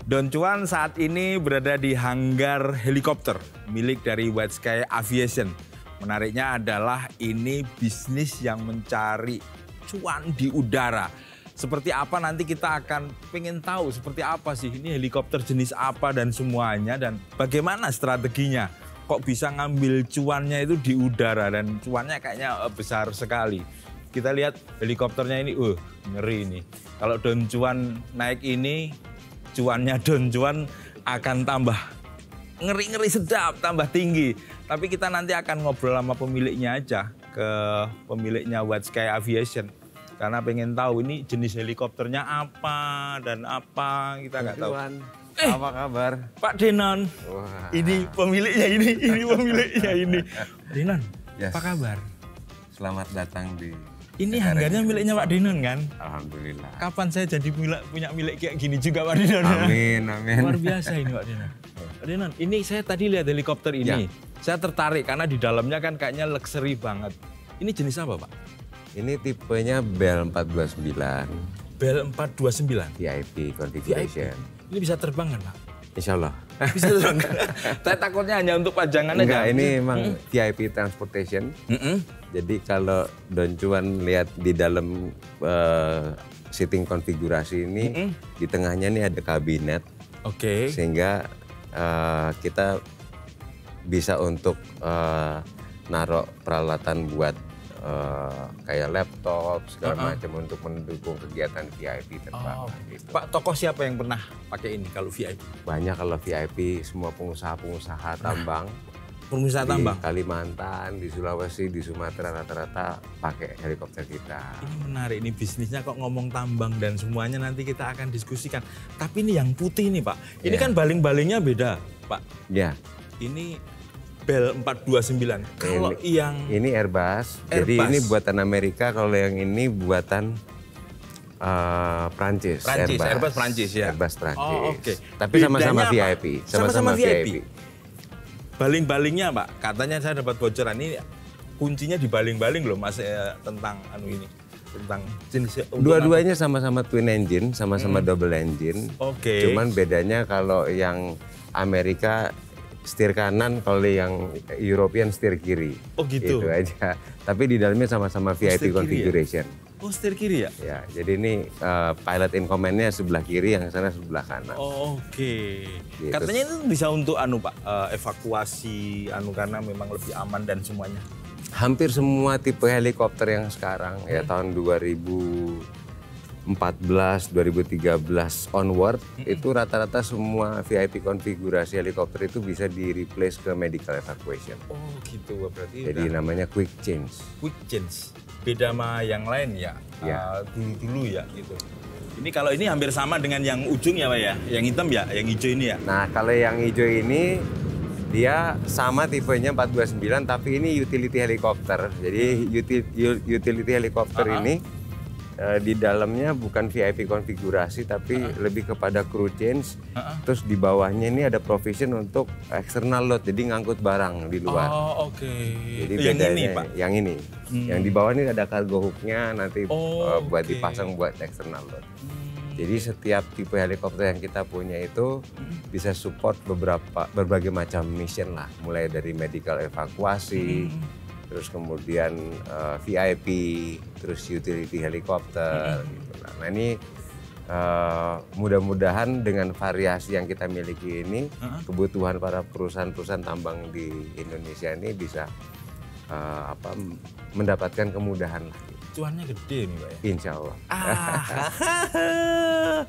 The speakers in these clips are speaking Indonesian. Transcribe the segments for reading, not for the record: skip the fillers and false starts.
Don Cuan saat ini berada di hanggar helikopter milik dari White Sky Aviation. Menariknya adalah ini bisnis yang mencari cuan di udara. Seperti apa nanti kita akan pengen tahu seperti apa sih ini helikopter jenis apa dan semuanya dan bagaimana strateginya. Kok bisa ngambil cuannya itu di udara dan cuannya kayaknya besar sekali. Kita lihat helikopternya ini, ngeri ini. Kalau Don Cuan naik ini, cuannya Don Cuan akan tambah ngeri-ngeri sedap, tambah tinggi. Tapi kita nanti akan ngobrol sama pemiliknya aja, ke pemiliknya White Sky Aviation. Karena pengen tahu ini jenis helikopternya apa dan apa, kita nggak tahu. Apa kabar? Pak Denon, Wah. ini pemiliknya ini pemiliknya ini. Denon, Yes. apa kabar? Selamat datang di... Ini hanggarnya miliknya Pak Denon kan? Alhamdulillah. Kapan saya jadi punya milik kayak gini juga Pak Denon? Amin, amin. Luar biasa ini Pak Denon. Pak Denon, ini saya tadi lihat helikopter ini. Ya. Saya tertarik karena di dalamnya kan kayaknya luxury banget. Ini jenis apa Pak? Ini tipenya Bell 429. Bell 429? VIP configuration. Ini bisa terbang kan Pak? Insya Allah. Bisa terbang. Saya takutnya hanya untuk pajangan aja. Enggak, ini emang VIP transportation. Jadi kalau Don Cuan lihat di dalam seating konfigurasi ini, di tengahnya nih ada kabinet. Oke. Sehingga kita bisa untuk naruh peralatan buat kayak laptop segala macam untuk mendukung kegiatan VIP terbang. Gitu. Pak, tokoh siapa yang pernah pakai ini kalau VIP? Banyak kalau VIP, semua pengusaha-pengusaha tambang. Pengusaha di tambang? Kalimantan, di Sulawesi, di Sumatera rata-rata pakai helikopter kita. Ini menarik, ini bisnisnya kok ngomong tambang dan semuanya nanti kita akan diskusikan. Tapi ini yang putih nih Pak, ini kan baling-balingnya beda Pak. Ya. Ini Bell 429, kalau ini Airbus, jadi ini buatan Amerika, kalau yang ini buatan Prancis. Airbus Prancis ya? Airbus Prancis. Oh, oke. Tapi sama-sama VIP. Sama-sama VIP. Baling-balingnya Pak, katanya saya dapat bocoran ini kuncinya di baling-baling loh Mas tentang ini. Tentang jenis. Dua-duanya sama-sama twin engine, sama-sama double engine. Oke. Cuman bedanya kalau yang Amerika setir kanan, kalau yang European setir kiri. Oh gitu. Itu aja. Tapi di dalamnya sama-sama VIP configuration. Oh setir kiri ya? Ya, jadi ini pilot in command-nya sebelah kiri, yang sana sebelah kanan. Oh, oke. Gitu. Katanya itu bisa untuk Pak, evakuasi karena memang lebih aman dan semuanya. Hampir semua tipe helikopter yang sekarang ya tahun 2014, 2013 onward itu rata-rata semua VIP konfigurasi helikopter itu bisa di-replace ke medical evacuation. Oh, gitu berarti. Jadi namanya quick change. Quick change. Beda sama yang lain ya, dulu-dulu ya gitu. Ini kalau ini hampir sama dengan yang ujung ya Pak ya, yang hitam ya, yang hijau ini ya. Nah kalau yang hijau ini dia sama tipenya 429 tapi ini utility helikopter. Jadi utility helikopter ini di dalamnya bukan VIP konfigurasi tapi lebih kepada crew change. Terus di bawahnya ini ada provision untuk external load, jadi ngangkut barang di luar. Oh oke. Jadi yang bedanya, ini Pak? Yang ini. Yang di bawah ini ada cargo hooknya nanti buat dipasang buat external load. Jadi setiap tipe helikopter yang kita punya itu bisa support berbagai macam mission lah. Mulai dari medical evakuasi, terus kemudian VIP, terus utility helikopter. Gitu. Nah ini mudah-mudahan dengan variasi yang kita miliki ini, kebutuhan para perusahaan-perusahaan tambang di Indonesia ini bisa mendapatkan kemudahan lah. Cuannya gede nih Pak ya? Insya Allah.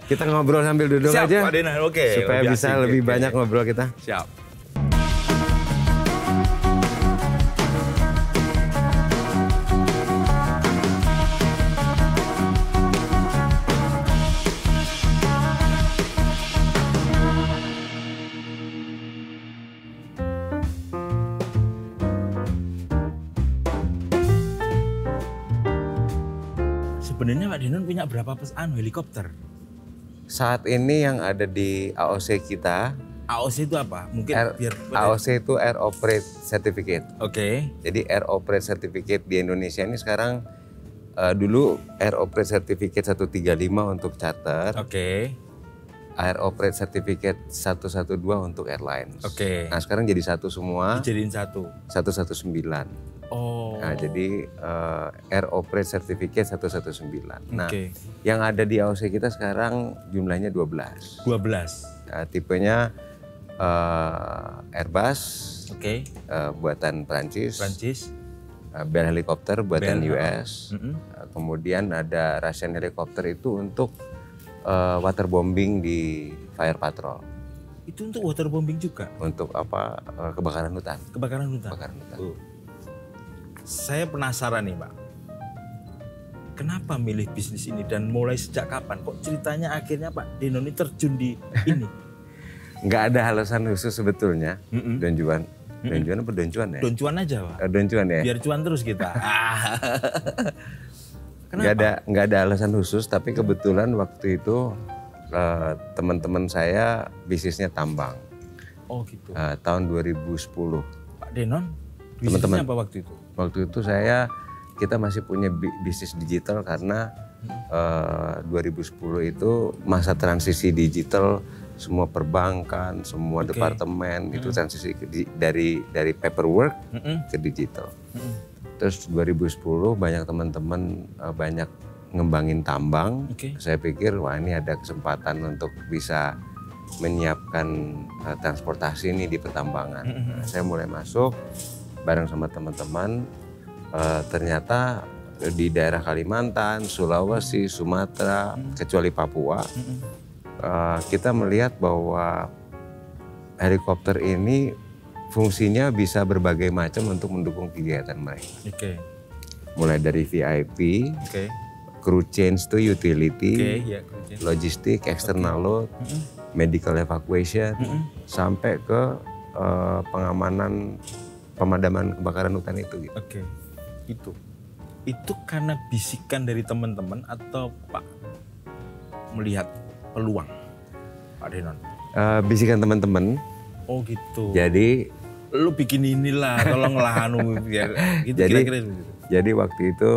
Kita ngobrol sambil duduk Siap, aja. Pak Denon, oke. Supaya bisa lebih banyak ngobrol kita. Siap. Sebenarnya Pak Denon punya berapa helikopter? Saat ini yang ada di AOC kita. AOC itu apa? Mungkin AOC itu Air Operate Certificate. Oke. Jadi Air Operate Certificate di Indonesia ini sekarang dulu Air Operate Certificate 135 untuk charter. Oke. Air Operate Certificate 112 untuk airlines. Oke. Nah sekarang jadi satu semua. Dijadiin satu. 119. Oh. Nah jadi Air Operate Certificate 119. Nah yang ada di AOC kita sekarang jumlahnya 12. 12. Tipenya Airbus. Oke. Buatan Prancis. Bell helikopter buatan US. Kemudian ada Russian helikopter itu untuk waterbombing di fire patrol. Itu untuk waterbombing juga? Untuk apa? Kebakaran hutan. Kebakaran hutan. Saya penasaran nih Pak. Kenapa milih bisnis ini dan mulai sejak kapan? Kok ceritanya akhirnya Pak Denon ini terjun di ini? Nggak ada alasan khusus sebetulnya. Donjuan. Donjuan apa doncuan ya? Doncuan aja Pak. Doncuan ya. Biar cuan terus kita. Kenapa? Nggak ada alasan khusus, tapi kebetulan waktu itu teman-teman saya bisnisnya tambang. Oh gitu. Tahun 2010. Pak Denon, bisnisnya apa waktu itu? Waktu itu kita masih punya bisnis digital karena 2010 itu masa transisi digital, semua perbankan, semua departemen itu transisi dari paperwork ke digital. Terus 2010 banyak teman-teman banyak ngembangin tambang. Saya pikir wah ini ada kesempatan untuk bisa menyiapkan transportasi ini di pertambangan. Saya mulai masuk bareng sama teman-teman. Ternyata di daerah Kalimantan, Sulawesi, Sumatera, kecuali Papua, kita melihat bahwa helikopter ini fungsinya bisa berbagai macam untuk mendukung kegiatan mereka. Mulai dari VIP, crew change to utility, logistik, external load, medical evacuation, sampai ke pengamanan pemadaman kebakaran hutan itu. Gitu. Itu karena bisikan dari teman-teman atau Pak melihat peluang, Pak Denon? Bisikan teman-teman. Oh gitu. Jadi lu bikin inilah, tolonglah anu biar gitu kira-kira begitu. Jadi waktu itu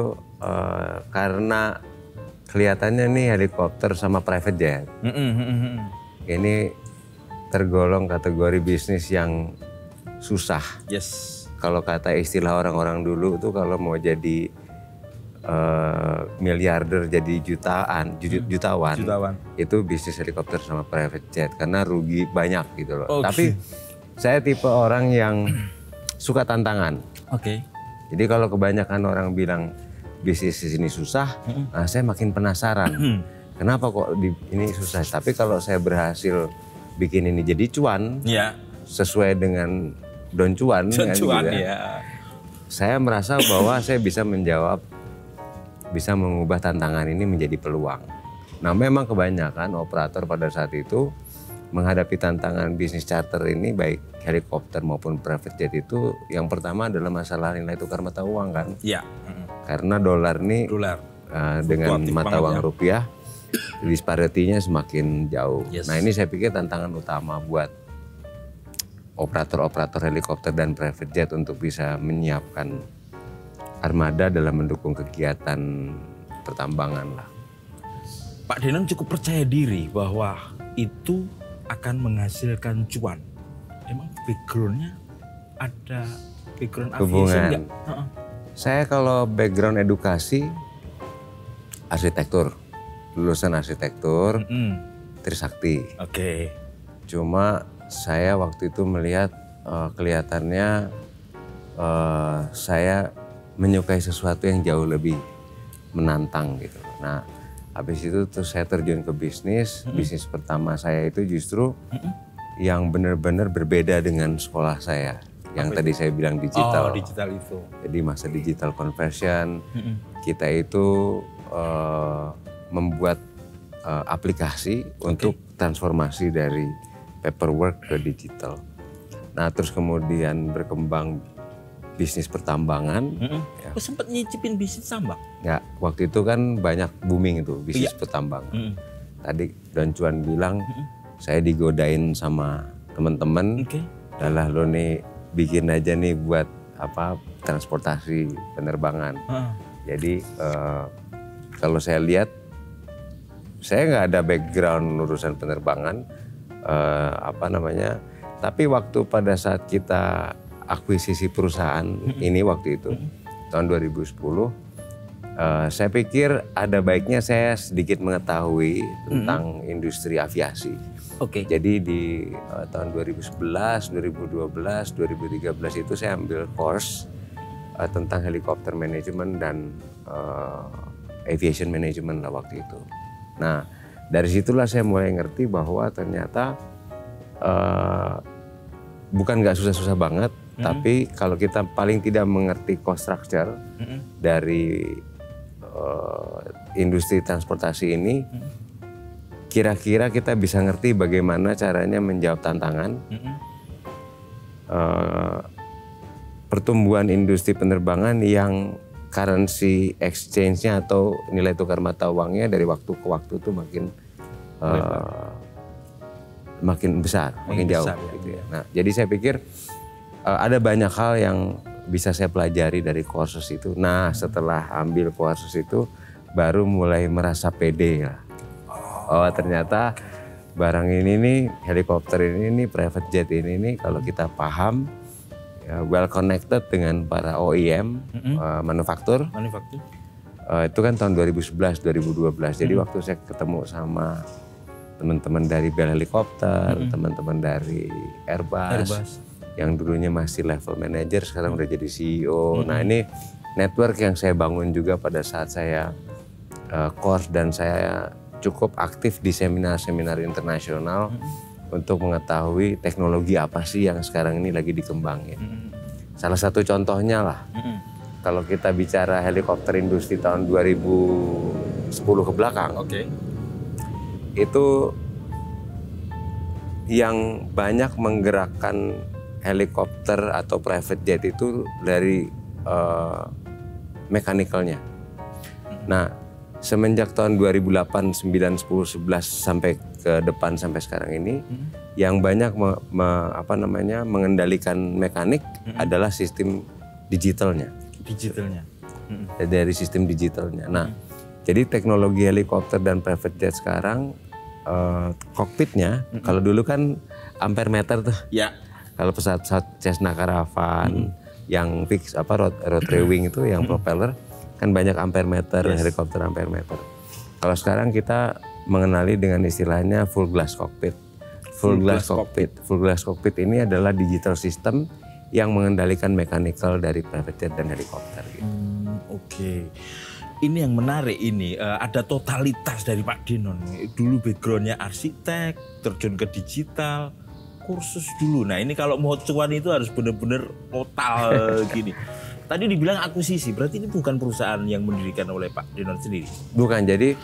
karena kelihatannya nih helikopter sama private jet. Ini tergolong kategori bisnis yang susah. Kalau kata istilah orang-orang dulu tuh kalau mau jadi miliarder, jadi jutawan, itu bisnis helikopter sama private jet karena rugi banyak gitu loh. Tapi saya tipe orang yang suka tantangan. Jadi kalau kebanyakan orang bilang bisnis ini susah, saya makin penasaran. Kenapa kok ini susah? Tapi kalau saya berhasil bikin ini jadi cuan, sesuai dengan doncuan, saya merasa bahwa saya bisa bisa mengubah tantangan ini menjadi peluang. Nah memang kebanyakan operator pada saat itu menghadapi tantangan bisnis charter ini baik helikopter maupun private jet itu yang pertama adalah masalah nilai tukar mata uang kan. Karena dolar ini dengan mata uang rupiah disparity-nya semakin jauh. Nah ini saya pikir tantangan utama buat operator-operator helikopter dan private jet untuk bisa menyiapkan armada dalam mendukung kegiatan pertambangan lah. Pak Denon cukup percaya diri bahwa itu akan menghasilkan cuan. Emang background-nya ada background aviation enggak? Saya kalau background edukasi arsitektur, lulusan arsitektur, Trisakti. Cuma saya waktu itu melihat kelihatannya saya menyukai sesuatu yang jauh lebih menantang gitu. Nah, habis itu terus saya terjun ke bisnis. Bisnis pertama saya itu justru yang benar-benar berbeda dengan sekolah saya. Yang tadi saya bilang digital. Digital itu. Jadi masa digital conversion, kita itu membuat aplikasi untuk transformasi dari paperwork ke digital. Nah, terus kemudian berkembang bisnis pertambangan. Sempat nyicipin bisnis tambang? Ya, waktu itu kan banyak booming itu bisnis pertambangan. Tadi Don Cuan bilang, saya digodain sama teman-teman. Adalah lo nih bikin aja nih buat transportasi penerbangan. Jadi kalau saya lihat saya nggak ada background urusan penerbangan, tapi waktu pada saat kita akuisisi perusahaan ini waktu itu tahun 2010, saya pikir ada baiknya saya sedikit mengetahui tentang industri aviasi. Jadi di tahun 2011, 2012, 2013 itu saya ambil course tentang helikopter manajemen dan aviation management lah waktu itu. Nah, dari situlah saya mulai ngerti bahwa ternyata bukan nggak susah-susah banget, tapi kalau kita paling tidak mengerti cost structure dari industri transportasi ini, kira-kira kita bisa ngerti bagaimana caranya menjawab tantangan. Pertumbuhan industri penerbangan yang currency exchange-nya atau nilai tukar mata uangnya dari waktu ke waktu itu makin besar, makin jauh gitu ya. Nah, jadi saya pikir ada banyak hal yang bisa saya pelajari dari kursus itu. Nah, setelah ambil kursus itu baru mulai merasa pede lah. Oh, ternyata barang ini nih, helikopter ini nih, private jet ini nih, kalau kita paham, ya, well connected dengan para OEM, manufaktur. Itu kan tahun 2011, 2012. Jadi waktu saya ketemu sama teman-teman dari Bell Helicopter, teman-teman dari Airbus, yang dulunya masih level manager, sekarang udah jadi CEO. Nah, ini network yang saya bangun juga pada saat saya course, dan saya cukup aktif di seminar-seminar internasional untuk mengetahui teknologi apa sih yang sekarang ini lagi dikembangin. Salah satu contohnya lah, kalau kita bicara helikopter industri tahun 2010 ke belakang, itu yang banyak menggerakkan helikopter atau private jet itu dari mechanical-nya. Nah, semenjak tahun 2008, 9, 10, 11 sampai ke depan sampai sekarang ini, yang banyak mengendalikan mekanik adalah sistem digitalnya. Dari sistem digitalnya. Nah, jadi teknologi helikopter dan private jet sekarang kokpitnya, kalau dulu kan ampere meter tuh. Ya. Kalau pesawat Cessna Caravan yang fix rotary wing itu yang propeller kan banyak ampere meter, helikopter ampere meter. Kalau sekarang kita mengenali dengan istilahnya full glass cockpit. Full glass cockpit ini adalah digital system yang mengendalikan mechanical dari private jet dan helikopter. Gitu. Ini yang menarik ini, ada totalitas dari Pak Denon. Dulu backgroundnya arsitek, terjun ke digital, kursus dulu. Nah, ini kalau mau cuan itu harus benar-benar total gini. Tadi dibilang akuisisi, berarti ini bukan perusahaan yang mendirikan oleh Pak Denon sendiri? Bukan, jadi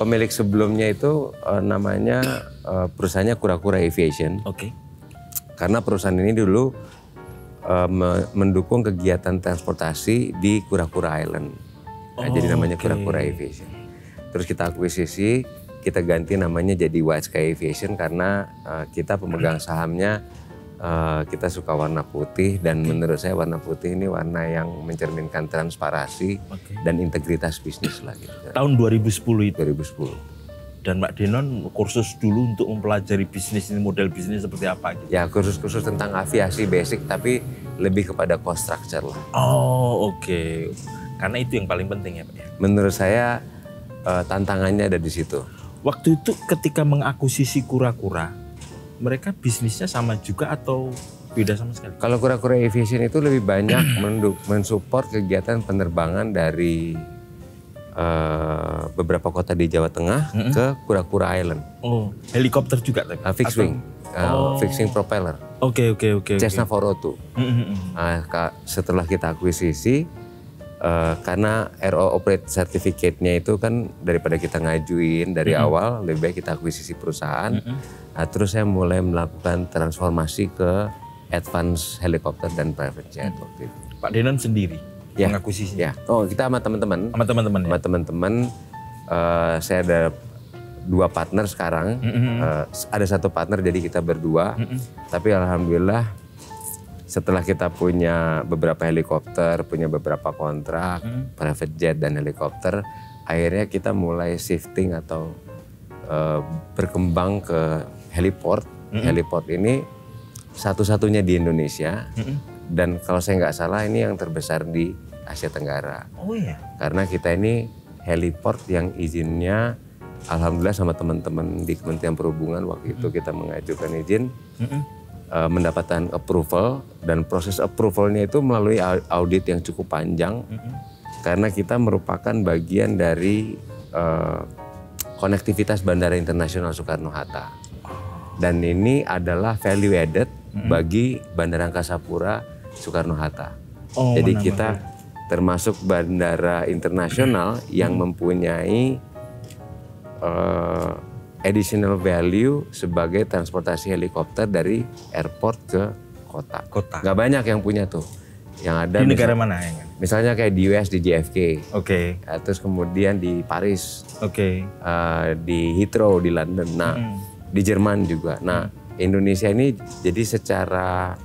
pemilik sebelumnya itu namanya perusahaannya Kura-Kura Aviation. Karena perusahaan ini dulu mendukung kegiatan transportasi di Kura-Kura Island. Nah, jadi namanya Kura-Kura Aviation. Terus kita akuisisi, kita ganti namanya jadi White Sky Aviation karena kita pemegang sahamnya. Kita suka warna putih dan menurut saya warna putih ini warna yang mencerminkan transparansi dan integritas bisnis lah gitu. Tahun 2010 itu? 2010. Dan Pak Denon kursus dulu untuk mempelajari bisnis ini, model bisnis seperti apa gitu? Ya, kursus-kursus tentang aviasi basic tapi lebih kepada cost structure lah. Karena itu yang paling penting ya Pak ya? Menurut saya tantangannya ada di situ. Waktu itu ketika mengakuisisi Kura-Kura, mereka bisnisnya sama juga atau beda sama sekali? Kalau Kura-Kura Aviation itu lebih banyak mensupport kegiatan penerbangan dari beberapa kota di Jawa Tengah ke Kura-Kura Island. Helikopter juga? Fixed wing, fixed wing propeller. Cessna 402. Setelah kita akuisisi, karena RO Operate Certificate-nya itu kan daripada kita ngajuin dari awal, lebih baik kita akuisisi perusahaan. Nah, terus saya mulai melakukan transformasi ke advance helikopter dan private jet waktu itu. Pak Denon sendiri mengakuisisi? Ya. Kita sama teman-teman. Sama teman-teman ya? Sama teman-teman, saya ada 2 partner sekarang. Ada 1 partner jadi kita berdua. Tapi alhamdulillah setelah kita punya beberapa helikopter, punya beberapa kontrak, private jet dan helikopter, akhirnya kita mulai shifting atau berkembang ke heliport. Heliport ini satu-satunya di Indonesia dan kalau saya nggak salah ini yang terbesar di Asia Tenggara. Oh iya. Karena kita ini heliport yang izinnya alhamdulillah sama teman-teman di Kementerian Perhubungan waktu itu kita mengajukan izin mendapatkan approval dan proses approvalnya itu melalui audit yang cukup panjang karena kita merupakan bagian dari konektivitas Bandara Internasional Soekarno-Hatta. Dan ini adalah value added bagi Bandara Angkasa Pura Soekarno-Hatta. Jadi kita termasuk bandara internasional yang mempunyai additional value sebagai transportasi helikopter dari airport ke kota. Gak banyak yang punya tuh. Yang ada di negara mana ya? Misalnya kayak di US di JFK. Oke. Terus kemudian di Paris. Oke. Di Heathrow di London. Nah, di Jerman juga. Nah, Indonesia ini jadi secara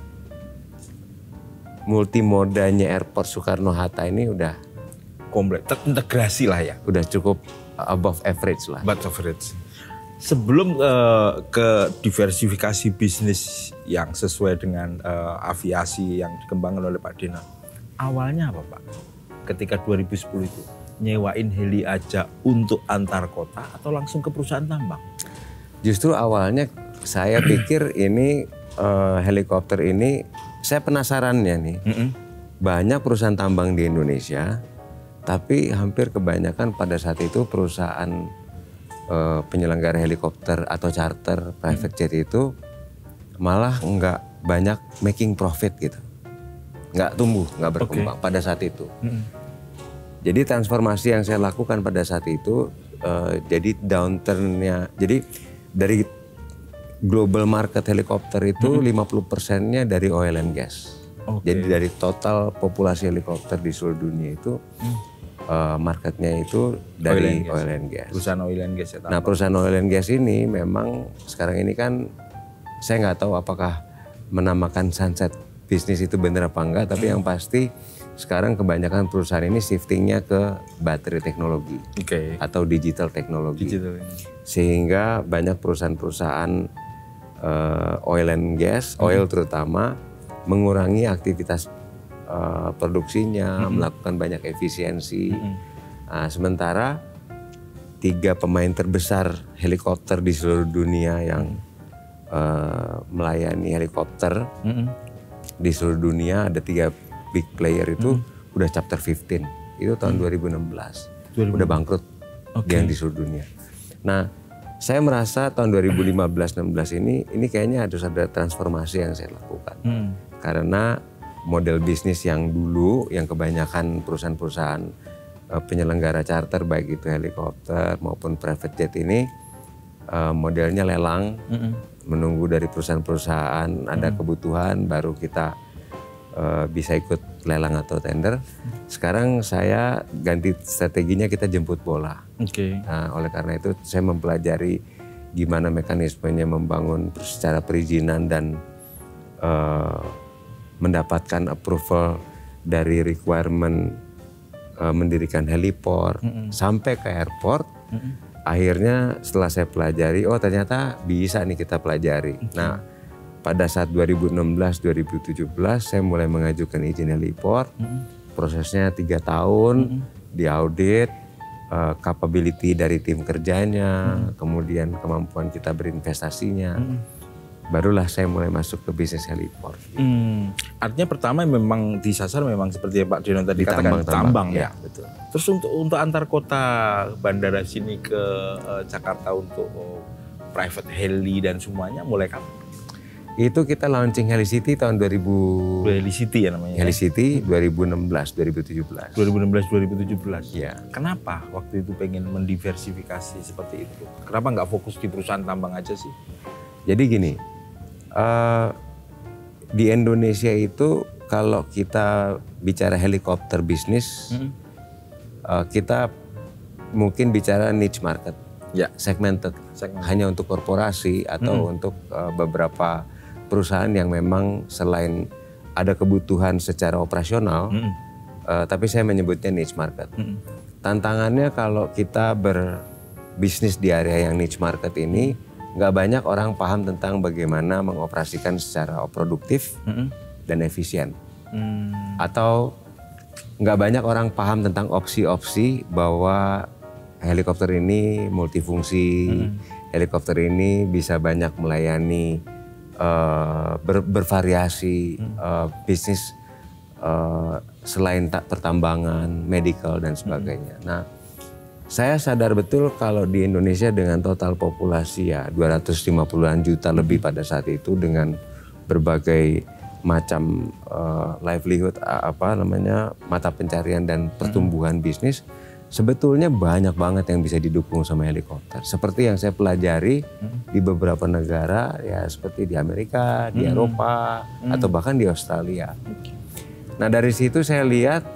multimodanya airport Soekarno-Hatta ini udah komplit, terintegrasi lah ya. Udah cukup above average lah. Above average. Sebelum ke diversifikasi bisnis yang sesuai dengan aviasi yang dikembangkan oleh Pak Dena, awalnya apa Pak? Ketika 2010 itu nyewain heli aja untuk antar kota atau langsung ke perusahaan tambang? Justru awalnya saya pikir ini helikopter ini, saya penasarannya nih, banyak perusahaan tambang di Indonesia, tapi hampir kebanyakan pada saat itu perusahaan penyelenggara helikopter atau charter private jet itu malah nggak banyak making profit gitu, nggak tumbuh, nggak berkembang pada saat itu. Jadi transformasi yang saya lakukan pada saat itu, jadi downturn-nya, jadi dari global market helikopter itu 50%-nya dari oil and gas. Jadi dari total populasi helikopter di seluruh dunia itu marketnya itu dari oil and gas. Perusahaan oil and gas ya. Nah, perusahaan oil and gas ini memang sekarang ini kan saya nggak tahu apakah menamakan sunset bisnis itu benar apa enggak, tapi yang pasti sekarang kebanyakan perusahaan ini shiftingnya ke baterai teknologi atau digital teknologi. Sehingga banyak perusahaan-perusahaan oil and gas, oil terutama, mengurangi aktivitas produksinya, melakukan banyak efisiensi. Nah, sementara 3 pemain terbesar helikopter di seluruh dunia yang melayani helikopter di seluruh dunia, ada 3 big player itu udah chapter 15. Itu tahun 2016. Udah bangkrut yang di seluruh dunia. Nah, saya merasa tahun 2015-16 ini kayaknya harus ada transformasi yang saya lakukan. Karena model bisnis yang dulu, yang kebanyakan perusahaan-perusahaan penyelenggara charter, baik itu helikopter maupun private jet ini, modelnya lelang, menunggu dari perusahaan-perusahaan ada kebutuhan, baru kita bisa ikut lelang atau tender. Sekarang saya ganti strateginya, kita jemput bola. Nah, oleh karena itu saya mempelajari gimana mekanismenya membangun secara perizinan dan mendapatkan approval dari requirement mendirikan heliport sampai ke airport. Akhirnya setelah saya pelajari, oh ternyata bisa nih kita pelajari. Nah, pada saat 2016-2017 saya mulai mengajukan izin heliport. Prosesnya 3 tahun, diaudit, capability dari tim kerjanya, kemudian kemampuan kita berinvestasinya. Barulah saya mulai masuk ke bisnis heliport. Artinya pertama memang disasar memang seperti Pak Deno tadi katakan, tambang ya. Betul. Terus untuk antar kota bandara sini ke Jakarta untuk private heli dan semuanya mulai kapan? Itu kita launching Helicity tahun 2000. Helicity ya namanya. Helicity 2016-2017. 2016-2017. Ya. Kenapa waktu itu pengen mendiversifikasi seperti itu? Kenapa nggak fokus di perusahaan tambang aja sih? Jadi gini, di Indonesia itu kalau kita bicara helikopter bisnis, kita mungkin bicara niche market, segmented, hanya untuk korporasi atau untuk beberapa perusahaan yang memang selain ada kebutuhan secara operasional, tapi saya menyebutnya niche market. tantangannya kalau kita berbisnis di area yang niche market ini, nggak banyak orang paham tentang bagaimana mengoperasikan secara produktif dan efisien. Atau nggak banyak orang paham tentang opsi-opsi bahwa helikopter ini multifungsi, helikopter ini bisa banyak melayani, bervariasi bisnis selain pertambangan, medical dan sebagainya. Nah, saya sadar betul kalau di Indonesia dengan total populasi ya 250-an juta lebih pada saat itu dengan berbagai macam livelihood mata pencarian dan pertumbuhan bisnis, sebetulnya banyak banget yang bisa didukung sama helikopter. Seperti yang saya pelajari di beberapa negara ya seperti di Amerika, di Eropa atau bahkan di Australia. Nah, dari situ saya lihat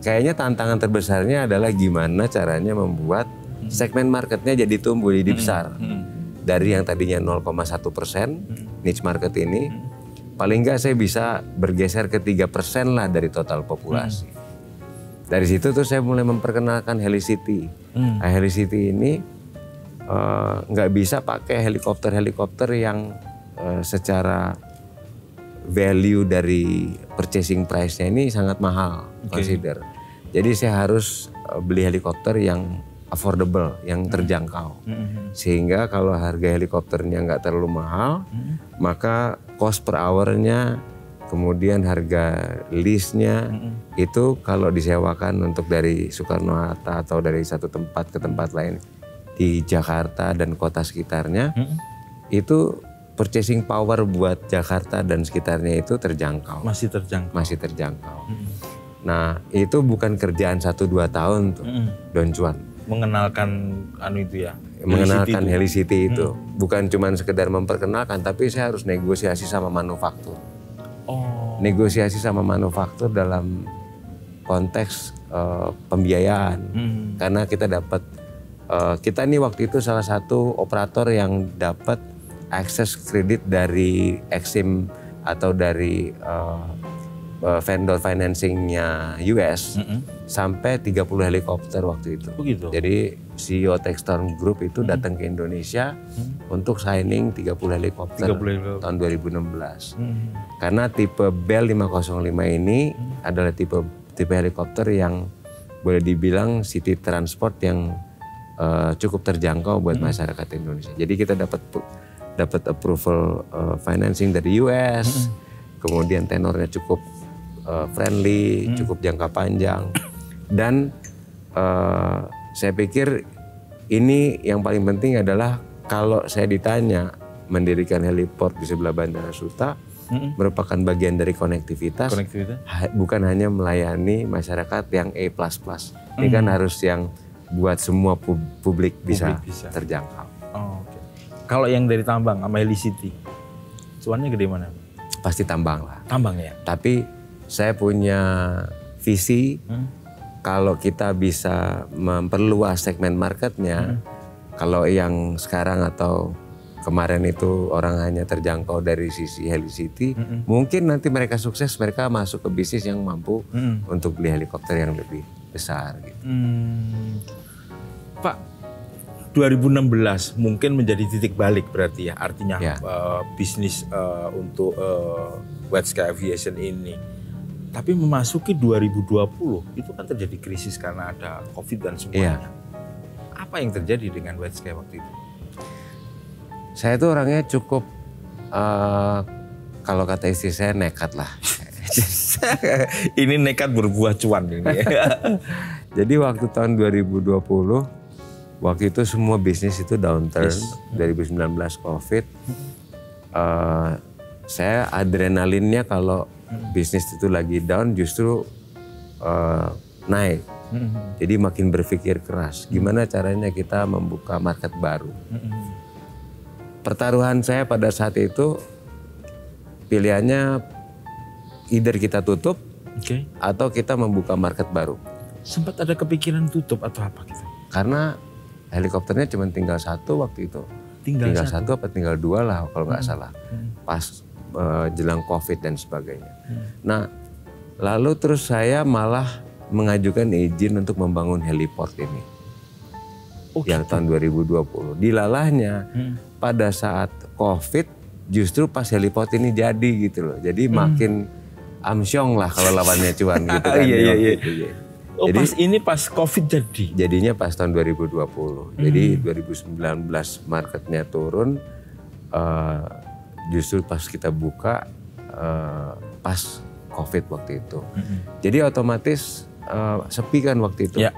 kayaknya tantangan terbesarnya adalah gimana caranya membuat segmen marketnya jadi tumbuh, jadi besar. Dari yang tadinya 0,1% niche market ini, paling nggak saya bisa bergeser ke 3% lah dari total populasi. Dari situ tuh saya mulai memperkenalkan Helicity. Helicity ini nggak bisa pakai helikopter-helikopter yang secara value dari purchasing price-nya ini sangat mahal, consider. Jadi saya harus beli helikopter yang affordable, yang terjangkau. Sehingga kalau harga helikopternya nggak terlalu mahal, maka cost per hour-nya, kemudian harga lease-nya, itu kalau disewakan untuk dari Soekarno-Hatta atau dari satu tempat ke tempat lain di Jakarta dan kota sekitarnya, itu purchasing power buat Jakarta dan sekitarnya itu terjangkau. Masih terjangkau. Masih terjangkau. Nah, itu bukan kerjaan 1-2 tahun tuh, Don Juan. Mengenalkan itu ya. Mengenalkan Helicity itu. Bukan cuma sekedar memperkenalkan, tapi saya harus negosiasi sama manufaktur. Negosiasi sama manufaktur dalam konteks pembiayaan. Karena kita dapat, kita ini waktu itu salah satu operator yang dapat akses kredit dari Exim atau dari vendor financingnya US sampai 30 helikopter waktu itu. Begitu. Jadi CEO Textron Group itu datang ke Indonesia untuk signing 30 helikopter tahun 2016. Karena tipe Bell 505 ini adalah tipe helikopter yang boleh dibilang city transport yang cukup terjangkau buat masyarakat Indonesia. Jadi kita dapat approval financing dari US, kemudian tenornya cukup friendly, cukup jangka panjang, dan saya pikir ini yang paling penting adalah kalau saya ditanya mendirikan heliport di sebelah Bandara Suta merupakan bagian dari konektivitas. Bukan hanya melayani masyarakat yang A++. Ini kan harus yang buat semua publik bisa terjangkau. Kalau yang dari tambang sama Helicity, cuannya gede mana? Pasti tambang lah. Tambang ya? Tapi saya punya visi kalau kita bisa memperluas segmen marketnya, kalau yang sekarang atau kemarin itu orang hanya terjangkau dari sisi Helicity, mungkin nanti mereka sukses, mereka masuk ke bisnis yang mampu untuk beli helikopter yang lebih besar. Gitu. Pak, 2016 mungkin menjadi titik balik berarti ya, artinya bisnis untuk White Sky Aviation ini. Tapi memasuki 2020 itu kan terjadi krisis karena ada COVID dan semuanya. Apa yang terjadi dengan White Sky waktu itu? Saya tuh orangnya cukup, kalau kata istri saya nekat lah. Ini nekat berbuah cuan ini. Jadi waktu tahun 2020, waktu itu semua bisnis itu downturn, 2019 COVID. Saya adrenalinnya kalau bisnis itu lagi down justru naik. Jadi makin berpikir keras, gimana caranya kita membuka market baru. Pertaruhan saya pada saat itu pilihannya either kita tutup atau kita membuka market baru. Sempat ada kepikiran tutup atau apa gitu? Karena helikopternya cuma tinggal satu waktu itu. Tinggal satu apa tinggal dua lah kalau nggak salah. Pas jelang COVID dan sebagainya. Nah, lalu terus saya malah mengajukan izin untuk membangun heliport ini. Yang tahun 2020. Dilalahnya pada saat COVID justru pas heliport ini jadi gitu loh. Jadi makin amsyong lah kalau lawannya cuan gitu kan. Iya. Oh, jadi, pas COVID jadi? Jadinya pas tahun 2020. Jadi 2019 marketnya turun, justru pas kita buka pas COVID waktu itu. Jadi otomatis sepi kan waktu itu. Ya.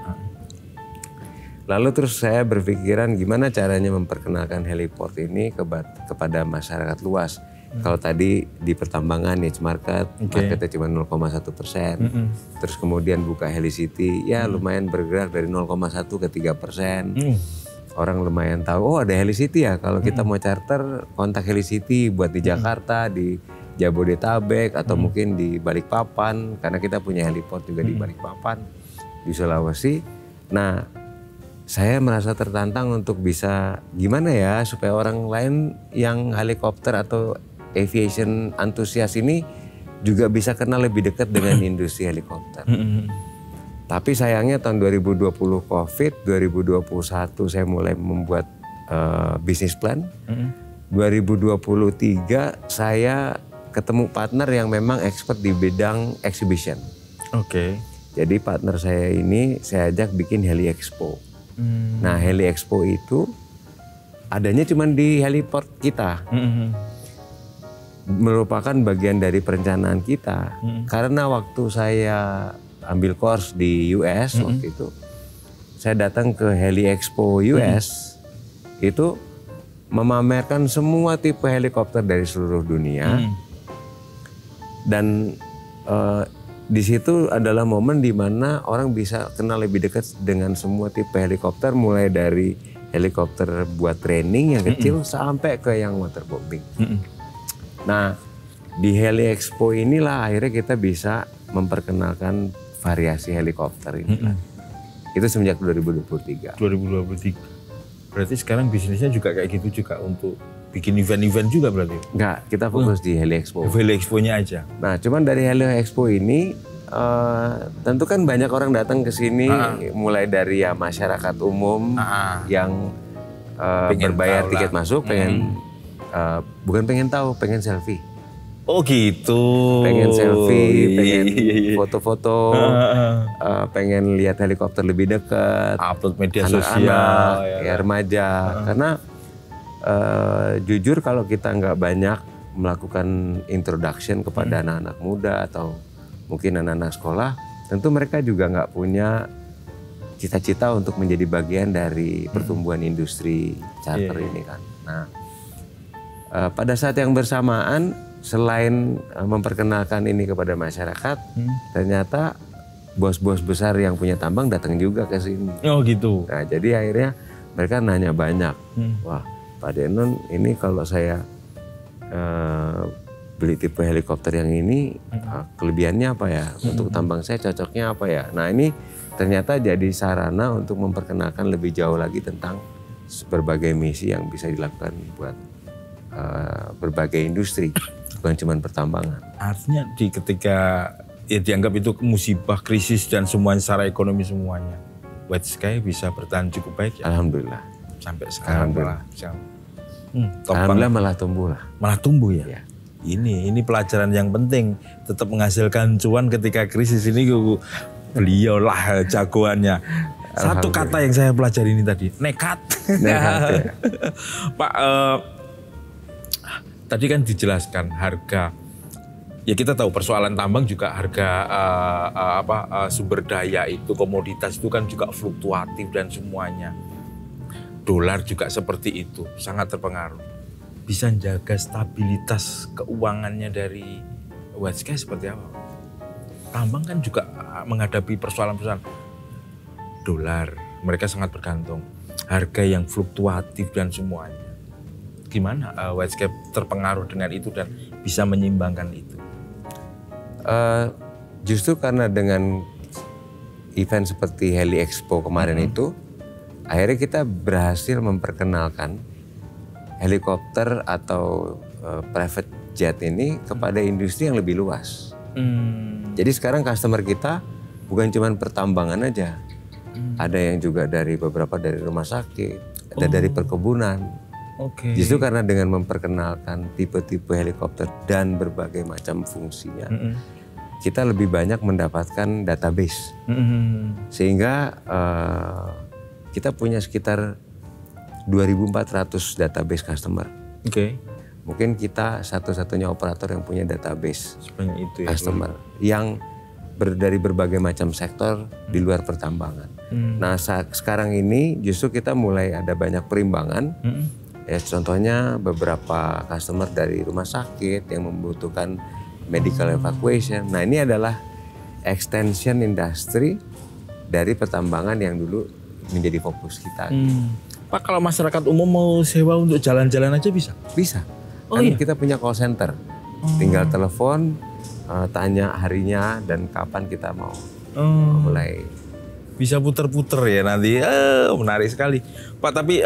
Lalu terus saya berpikiran gimana caranya memperkenalkan heliport ini kepada masyarakat luas. Kalau tadi di pertambangan niche market, marketnya cuma 0,1%. Terus kemudian buka Helicity, ya lumayan bergerak dari 0,1 ke 3%. Orang lumayan tahu, oh ada Helicity ya. Kalau kita mau charter, kontak Helicity buat di Jakarta, di Jabodetabek, atau mungkin di Balikpapan. Karena kita punya heliport juga di Balikpapan, di Sulawesi. Nah, saya merasa tertantang untuk bisa gimana ya supaya orang lain yang helikopter atau aviation antusias ini juga bisa kenal lebih dekat dengan industri helikopter. Tapi sayangnya tahun 2020 COVID, 2021 saya mulai membuat bisnis plan. 2023 saya ketemu partner yang memang expert di bidang exhibition. Jadi partner saya ini saya ajak bikin Heli Expo. Nah Heli Expo itu adanya cuma di heliport kita. Merupakan bagian dari perencanaan kita. Karena waktu saya ambil course di US waktu itu, saya datang ke Heli Expo US, itu memamerkan semua tipe helikopter dari seluruh dunia. Dan di situ adalah momen di mana orang bisa kenal lebih dekat dengan semua tipe helikopter, mulai dari helikopter buat training yang kecil sampai ke yang waterbombing. Nah, di Heli Expo inilah akhirnya kita bisa memperkenalkan variasi helikopter ini. Itu semenjak 2023. 2023. Berarti sekarang bisnisnya juga kayak gitu juga untuk bikin event-event juga berarti? Enggak, kita fokus di Heli Expo. Heli Expo-nya aja. Nah, cuman dari Heli Expo ini tentu kan banyak orang datang ke sini, mulai dari ya masyarakat umum yang berbayar tiket masuk, bukan pengen tahu, pengen selfie. Oh gitu. Pengen selfie, pengen foto-foto, pengen lihat helikopter lebih dekat, upload media sosial, ya remaja. Karena jujur kalau kita nggak banyak melakukan introduction kepada anak-anak muda atau mungkin anak-anak sekolah, tentu mereka juga nggak punya cita-cita untuk menjadi bagian dari pertumbuhan industri charter ini kan. Nah, pada saat yang bersamaan, selain memperkenalkan ini kepada masyarakat, ternyata bos-bos besar yang punya tambang datang juga ke sini. Oh gitu. Nah, jadi akhirnya mereka nanya banyak, wah Pak Denon, ini kalau saya beli tipe helikopter yang ini, kelebihannya apa ya? Untuk tambang saya cocoknya apa ya? Nah ini ternyata jadi sarana untuk memperkenalkan lebih jauh lagi tentang berbagai misi yang bisa dilakukan buat berbagai industri, bukan cuma pertambangan. Artinya ketika ya dianggap itu musibah, krisis dan semuanya secara ekonomi semuanya, White Sky bisa bertahan cukup baik ya? Alhamdulillah. Sampai sekarang malah. Alhamdulillah malah tumbuh lah. Malah tumbuh ya? Ini pelajaran yang penting, tetap menghasilkan cuan ketika krisis ini. Beliau lah jagoannya. Satu kata yang saya pelajari ini tadi, nekat. Ya. Pak, tadi kan dijelaskan harga. Ya kita tahu persoalan tambang juga harga sumber daya itu, komoditas itu kan juga fluktuatif dan semuanya. Dolar juga seperti itu, sangat terpengaruh. Bisa menjaga stabilitas keuangannya dari White Sky seperti apa? Tambang kan juga menghadapi persoalan-persoalan dolar, mereka sangat bergantung. Harga yang fluktuatif dan semuanya. Gimana White Sky terpengaruh dengan itu dan bisa menyeimbangkan itu? Justru karena dengan event seperti Heli Expo kemarin itu, akhirnya kita berhasil memperkenalkan helikopter atau private jet ini kepada industri yang lebih luas. Jadi sekarang customer kita bukan cuma pertambangan aja. Ada yang juga dari beberapa dari rumah sakit, ada dari perkebunan. Justru karena dengan memperkenalkan tipe-tipe helikopter dan berbagai macam fungsinya, kita lebih banyak mendapatkan database. Sehingga kita punya sekitar 2.400 database customer. Mungkin kita satu-satunya operator yang punya database sebanyak itu ya, customer yang dari berbagai macam sektor di luar pertambangan. Nah sekarang ini justru kita mulai ada banyak perimbangan. Ya, contohnya beberapa customer dari rumah sakit yang membutuhkan medical evacuation. Nah ini adalah extension industri dari pertambangan yang dulu menjadi fokus kita. Pak, kalau masyarakat umum mau sewa untuk jalan-jalan aja bisa? Bisa. Kita punya call center. Tinggal telepon, tanya harinya dan kapan kita mau mulai. Bisa puter-puter ya nanti. Menarik sekali. Pak, tapi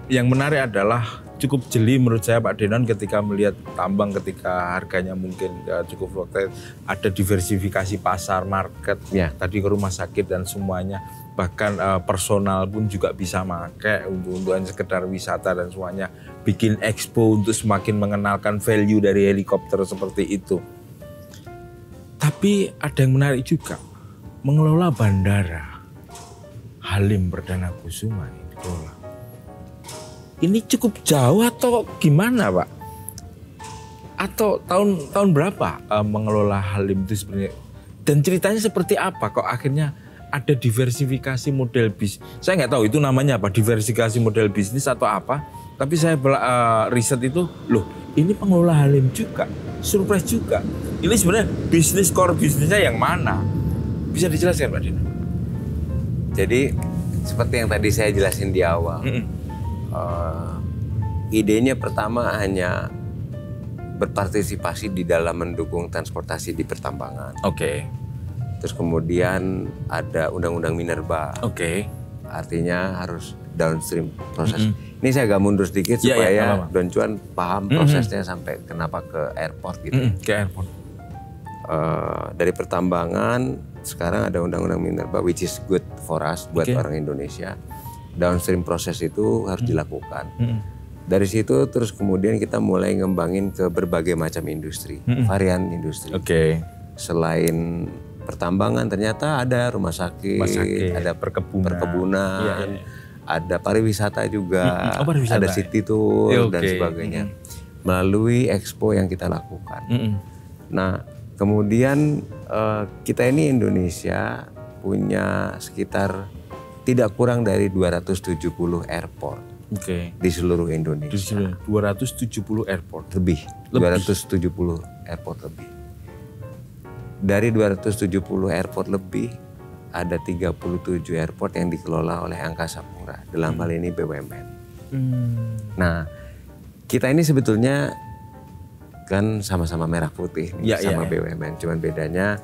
yang menarik adalah cukup jeli menurut saya Pak Denon ketika melihat tambang ketika harganya mungkin cukup fluktuatif. Ada diversifikasi pasar, market, tadi ke rumah sakit dan semuanya. Bahkan personal pun juga bisa pakai untuk sekedar wisata dan semuanya. Bikin expo untuk semakin mengenalkan value dari helikopter seperti itu. Tapi ada yang menarik juga. Mengelola bandara Halim Perdana Kusuma ini dikelola. Ini cukup jauh atau gimana Pak? Atau tahun berapa mengelola Halim itu sebenarnya? Dan ceritanya seperti apa kok akhirnya ada diversifikasi model bisnis? Saya nggak tahu itu namanya apa, diversifikasi model bisnis atau apa. Tapi saya riset itu, loh ini pengelola Halim juga, surprise juga. Ini sebenarnya bisnis core bisnisnya yang mana? Bisa dijelaskan Pak Dino? Jadi seperti yang tadi saya jelasin di awal. Idenya pertama hanya berpartisipasi di dalam mendukung transportasi di pertambangan. Terus kemudian ada Undang-Undang Minerba. Artinya harus downstream proses. Ini saya agak mundur sedikit supaya Don Cuan paham prosesnya sampai kenapa ke airport gitu. Ke airport. Dari pertambangan sekarang ada Undang-Undang Minerba which is good for us buat orang Indonesia. Downstream proses itu harus dilakukan. Dari situ terus kemudian kita mulai ngembangin ke berbagai macam industri, varian industri. Selain pertambangan ternyata ada rumah sakit, ada perkebunan, ada pariwisata juga, ada city tour dan sebagainya. Melalui expo yang kita lakukan. Nah kemudian kita ini Indonesia punya sekitar tidak kurang dari 270 airport di seluruh Indonesia. 270 airport? Lebih. 270 airport lebih. Dari 270 airport lebih, ada 37 airport yang dikelola oleh Angkasa Pura. Dalam hal ini BUMN. Nah, kita ini sebetulnya kan sama-sama merah putih nih, sama BUMN. Cuman bedanya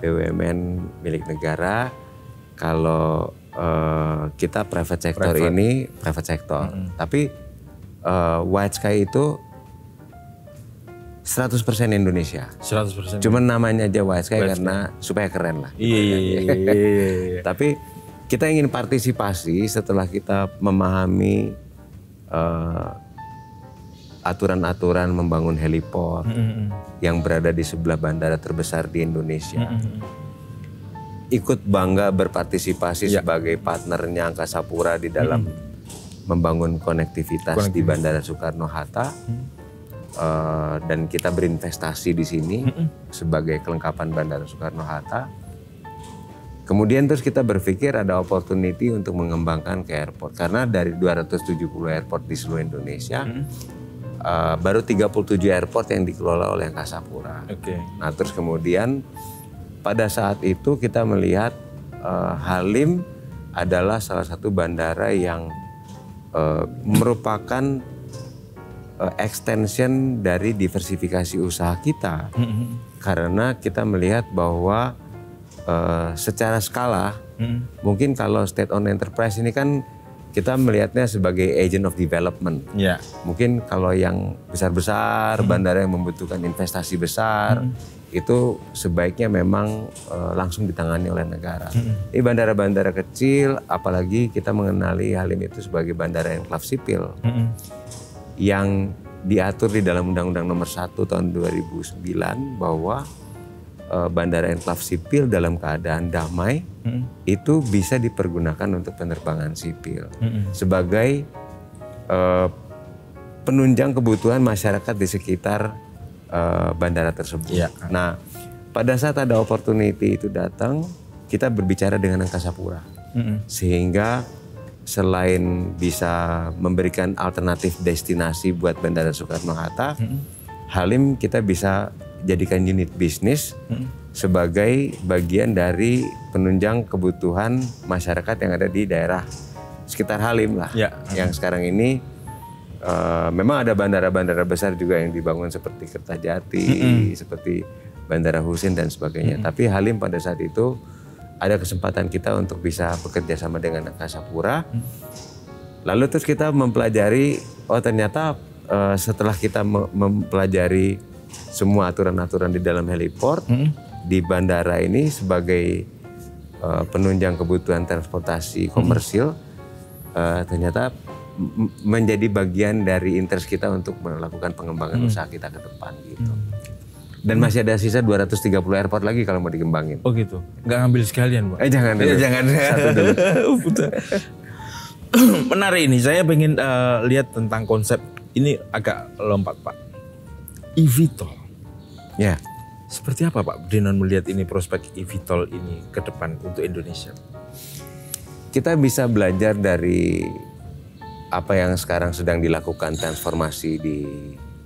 BUMN milik negara, kalau kita private sector ini private sector. Tapi White Sky itu 100% Indonesia. 100%. Cuman namanya aja White Sky karena supaya keren lah. Iya. Tapi kita ingin partisipasi setelah kita memahami aturan-aturan membangun heliport yang berada di sebelah bandara terbesar di Indonesia. Ikut bangga berpartisipasi sebagai partnernya Angkasa Pura di dalam membangun konektivitas di Bandara Soekarno-Hatta. Dan kita berinvestasi di sini sebagai kelengkapan Bandara Soekarno-Hatta. Kemudian terus kita berpikir ada opportunity untuk mengembangkan ke airport. Karena dari 270 airport di seluruh Indonesia, baru 37 airport yang dikelola oleh Angkasa Pura. Nah terus kemudian pada saat itu kita melihat Halim adalah salah satu bandara yang merupakan extension dari diversifikasi usaha kita. Karena kita melihat bahwa secara skala, mungkin kalau state owned enterprise ini kan kita melihatnya sebagai agent of development. Ya. Mungkin kalau yang besar-besar, bandara yang membutuhkan investasi besar, itu sebaiknya memang langsung ditangani oleh negara. Ini bandara-bandara kecil, apalagi kita mengenali Halim itu sebagai bandara enklave sipil, yang diatur di dalam Undang-Undang Nomor 1 Tahun 2009 bahwa bandara enklave sipil dalam keadaan damai itu bisa dipergunakan untuk penerbangan sipil sebagai penunjang kebutuhan masyarakat di sekitar bandara tersebut. Ya. Nah, pada saat ada opportunity itu datang, kita berbicara dengan Angkasa Pura, sehingga selain bisa memberikan alternatif destinasi buat Bandara Soekarno-Hatta, Halim kita bisa jadikan unit bisnis sebagai bagian dari penunjang kebutuhan masyarakat yang ada di daerah sekitar Halim lah. Ya. Yang sekarang ini memang ada bandara-bandara besar juga yang dibangun seperti Kertajati, seperti Bandara Husein dan sebagainya. Tapi Halim pada saat itu ada kesempatan kita untuk bisa bekerja sama dengan Angkasa Pura. Lalu terus kita mempelajari, oh ternyata setelah kita mempelajari semua aturan-aturan di dalam heliport, di bandara ini sebagai penunjang kebutuhan transportasi komersil, ternyata menjadi bagian dari interest kita untuk melakukan pengembangan usaha kita ke depan gitu. Dan masih ada sisa 230 airport lagi kalau mau dikembangin. Oh gitu. Nggak ngambil sekalian, Pak? Jangan dulu. Jangan. Satu dulu. Menarik ini. Saya pengen lihat tentang konsep. Ini agak lompat, Pak. eVTOL. Ya. Seperti apa Pak Dinon melihat ini prospek eVTOL ini ke depan untuk Indonesia? Kita bisa belajar dari apa yang sekarang sedang dilakukan transformasi di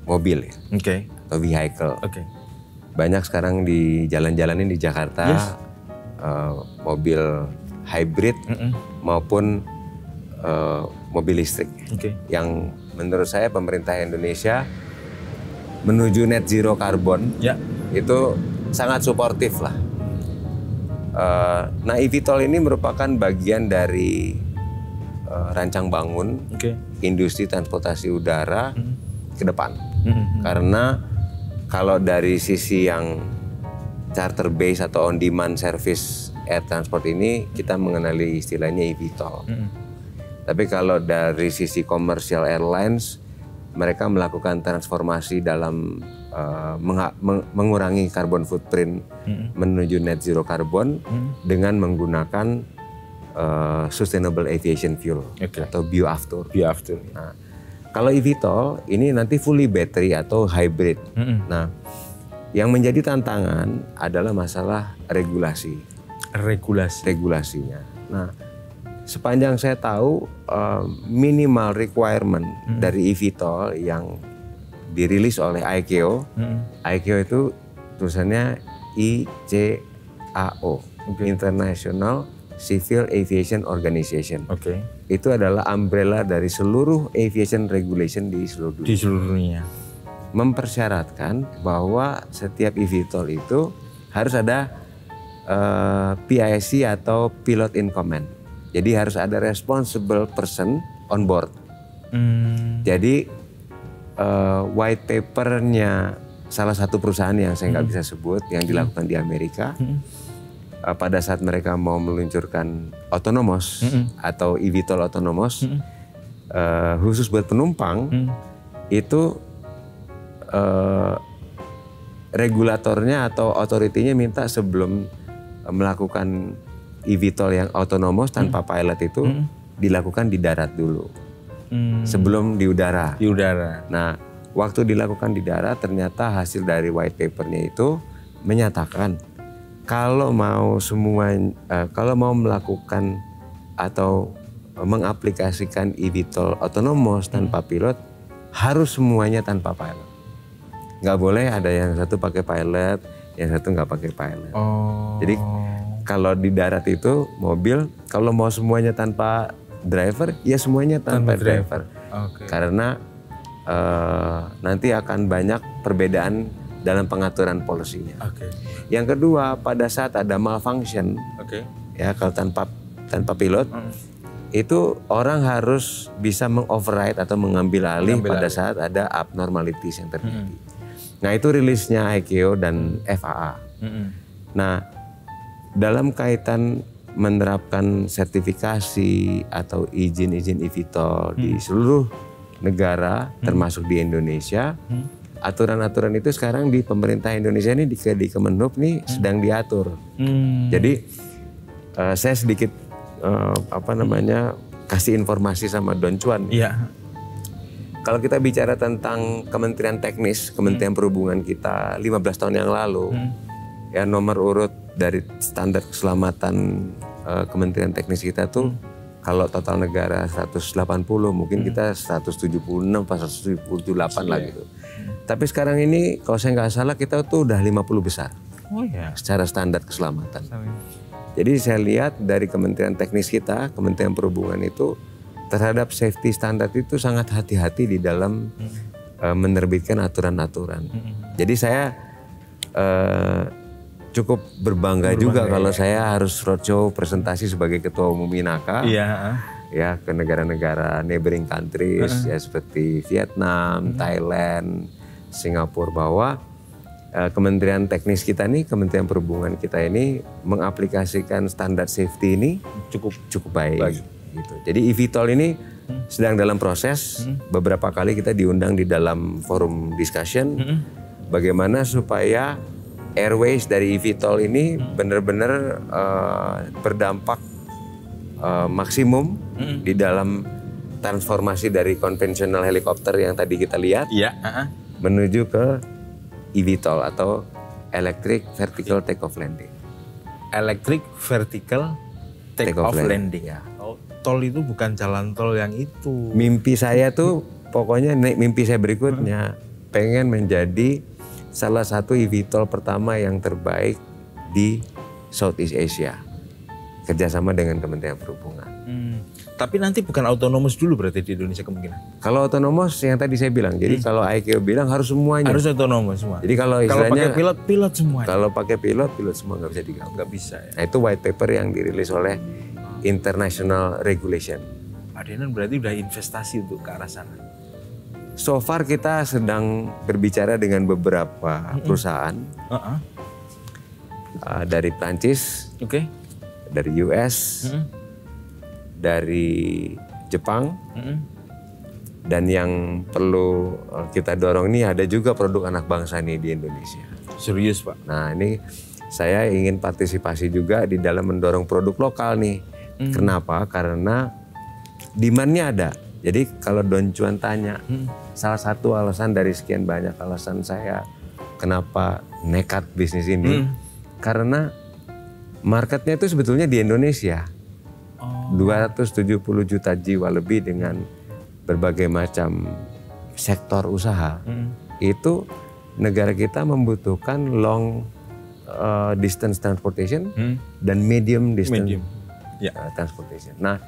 mobil ya. Oke. Atau vehicle. Oke. Banyak sekarang di jalan-jalan ini di Jakarta, mobil hybrid maupun mobil listrik. Yang menurut saya pemerintah Indonesia menuju net zero karbon itu sangat suportif lah. Nah eVTOL ini merupakan bagian dari rancang bangun industri transportasi udara ke depan. Karena kalau dari sisi yang charter base atau on demand service air transport ini kita mengenali istilahnya eVTOL. Tapi kalau dari sisi commercial airlines mereka melakukan transformasi dalam mengurangi carbon footprint menuju net zero carbon dengan menggunakan sustainable aviation fuel atau bioaftur. Nah, kalau eVTOL ini nanti fully battery atau hybrid. Nah, yang menjadi tantangan adalah masalah regulasinya. Nah, sepanjang saya tahu minimal requirement dari eVTOL yang dirilis oleh ICAO, ICAO itu tulisannya ICAO, International Civil Aviation Organization. Itu adalah umbrella dari seluruh aviation regulation di seluruh dunia. Di seluruh dunia. Mempersyaratkan bahwa setiap eVTOL itu harus ada PIC atau Pilot in Command. Jadi harus ada responsible person on board. Jadi white papernya salah satu perusahaan yang saya nggak bisa sebut yang dilakukan di Amerika. Pada saat mereka mau meluncurkan autonomous atau eVTOL autonomous khusus buat penumpang itu regulatornya atau otoritinya minta sebelum melakukan eVTOL yang autonomous tanpa pilot itu dilakukan di darat dulu sebelum di udara. Nah, waktu dilakukan di darat ternyata hasil dari white papernya itu menyatakan kalau mau melakukan atau mengaplikasikan eVTOL autonomous tanpa pilot harus semuanya tanpa pilot. Nggak boleh ada yang satu pakai pilot, yang satu nggak pakai pilot. Jadi kalau di darat itu mobil kalau mau semuanya tanpa driver ya semuanya tanpa driver. Karena nanti akan banyak perbedaan dalam pengaturan polisinya. Yang kedua, pada saat ada malfunction, ya kalau tanpa pilot, itu orang harus bisa mengoverride atau mengambil alih pada saat ada abnormalities yang terjadi. Nah itu rilisnya ICAO dan FAA. Nah dalam kaitan menerapkan sertifikasi atau izin-izin eVTOL di seluruh negara termasuk di Indonesia, aturan-aturan itu sekarang di pemerintah Indonesia ini di Kemenhub nih sedang diatur. Jadi saya sedikit kasih informasi sama Don Cuan. Iya. Kalau kita bicara tentang Kementerian Teknis, Kementerian Perhubungan kita 15 tahun yang lalu, ya nomor urut dari standar keselamatan Kementerian Teknis kita tuh kalau total negara 180, mungkin kita 176 atau 178 lah gitu. Tapi sekarang ini kalau saya nggak salah kita tuh udah 50 besar. Oh ya. Secara standar keselamatan. Jadi saya lihat dari Kementerian Teknis kita, Kementerian Perhubungan itu terhadap safety standar itu sangat hati-hati di dalam menerbitkan aturan-aturan. Jadi saya cukup berbangga juga kalau saya harus roadshow presentasi sebagai Ketua Umum INAKA. Ya ke negara-negara neighboring countries ya seperti Vietnam, Thailand, Singapura, bahwa Kementerian Teknis kita nih, Kementerian Perhubungan kita ini mengaplikasikan standar safety ini cukup baik. Gitu. Jadi eVTOL ini sedang dalam proses. Beberapa kali kita diundang di dalam forum discussion bagaimana supaya airways dari eVTOL ini benar-benar berdampak maksimum di dalam transformasi dari konvensional helikopter yang tadi kita lihat menuju ke eVTOL atau Electric Vertical Takeoff Landing. Electric Vertical Takeoff Landing. Ya. Oh, tol itu bukan jalan tol yang itu. Mimpi saya tuh pokoknya mimpi saya berikutnya pengen menjadi salah satu eVTOL pertama yang terbaik di Southeast Asia. Kerjasama dengan Kementerian Perhubungan. Tapi nanti bukan autonomous dulu berarti di Indonesia kemungkinan? Kalau autonomous yang tadi saya bilang, jadi kalau ICAO bilang harus semuanya. Harus autonomous semua? Jadi kalau istilahnya. Kalau pakai pilot semuanya? Kalau pakai pilot semua nggak bisa digabung. Nggak bisa ya? Nah itu white paper yang dirilis oleh International Regulation. Pak Denon berarti udah investasi untuk ke arah sana? So far kita sedang berbicara dengan beberapa perusahaan. Dari Prancis, dari US, dari Jepang, dan yang perlu kita dorong ini ada juga produk anak bangsa nih di Indonesia. Serius Pak? Nah ini saya ingin partisipasi juga di dalam mendorong produk lokal nih. Kenapa? Karena demand-nya ada. Jadi kalau Don Cuan tanya, salah satu alasan dari sekian banyak alasan saya kenapa nekat bisnis ini, karena marketnya itu sebetulnya di Indonesia. 270 juta jiwa lebih dengan berbagai macam sektor usaha. Itu negara kita membutuhkan long distance transportation dan medium distance transportation. Nah,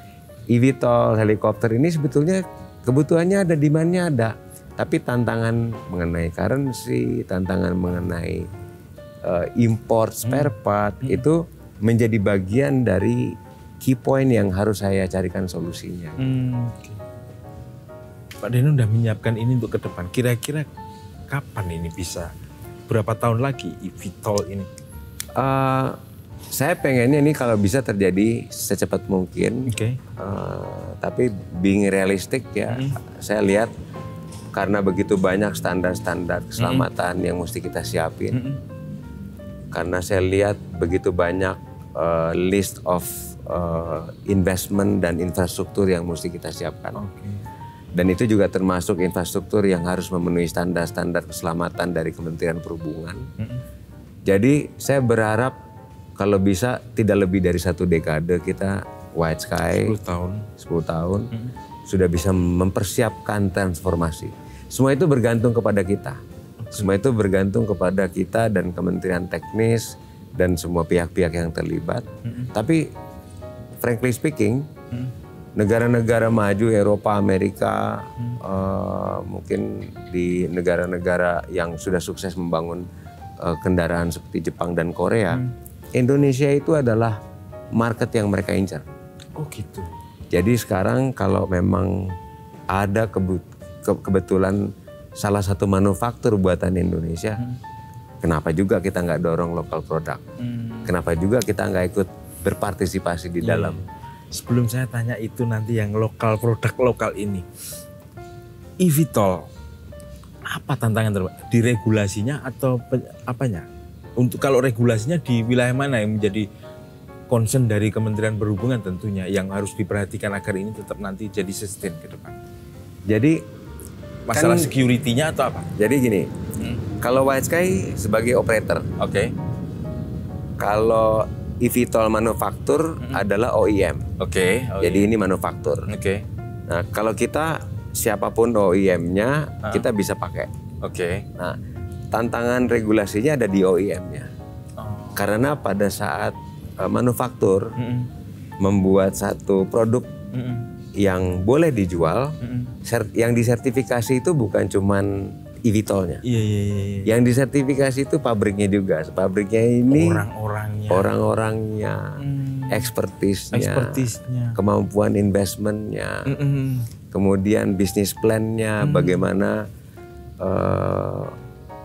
eVTOL helikopter ini sebetulnya kebutuhannya ada, demand-nya ada. Tapi tantangan mengenai currency, tantangan mengenai import spare part itu menjadi bagian dari key point yang harus saya carikan solusinya. Pak Denon udah menyiapkan ini untuk ke depan. Kira-kira kapan ini bisa? Berapa tahun lagi eVTOL ini? Saya pengennya ini kalau bisa terjadi secepat mungkin. Tapi being realistic ya, saya lihat karena begitu banyak standar-standar keselamatan yang mesti kita siapin. Karena saya lihat begitu banyak list of investment dan infrastruktur yang mesti kita siapkan. Dan itu juga termasuk infrastruktur yang harus memenuhi standar-standar keselamatan dari Kementerian Perhubungan. Jadi saya berharap kalau bisa tidak lebih dari 1 dekade kita White Sky 10 tahun sudah bisa mempersiapkan transformasi. Semua itu bergantung kepada kita. Semua itu bergantung kepada kita dan Kementerian Teknis dan semua pihak-pihak yang terlibat. Tapi frankly speaking, negara-negara maju Eropa, Amerika, mungkin di negara-negara yang sudah sukses membangun kendaraan seperti Jepang dan Korea, Indonesia itu adalah market yang mereka incar. Oh gitu. Jadi sekarang kalau memang ada kebetulan salah satu manufaktur buatan Indonesia, kenapa juga kita nggak dorong lokal produk? Kenapa juga kita nggak ikut berpartisipasi di dalam? Sebelum saya tanya itu nanti yang lokal produk lokal ini, eVTOL apa tantangan terberat? Di regulasinya atau apanya? Untuk kalau regulasinya di wilayah mana yang menjadi concern dari Kementerian Perhubungan tentunya yang harus diperhatikan agar ini tetap nanti jadi sustain ke depan? Jadi masalah security-nya atau apa? Jadi gini, kalau White Sky sebagai operator, kalau eVTOL manufaktur adalah OEM. Jadi ini manufaktur. Nah, kalau kita siapapun OEM-nya kita bisa pakai. Nah, tantangan regulasinya ada di OEM-nya. Karena pada saat manufaktur membuat satu produk yang boleh dijual, yang disertifikasi itu bukan cuman eVTOL-nya. Yang disertifikasi itu pabriknya juga. Pabriknya ini orang-orangnya, expertise-nya, kemampuan investment-nya, kemudian bisnis plan-nya, bagaimana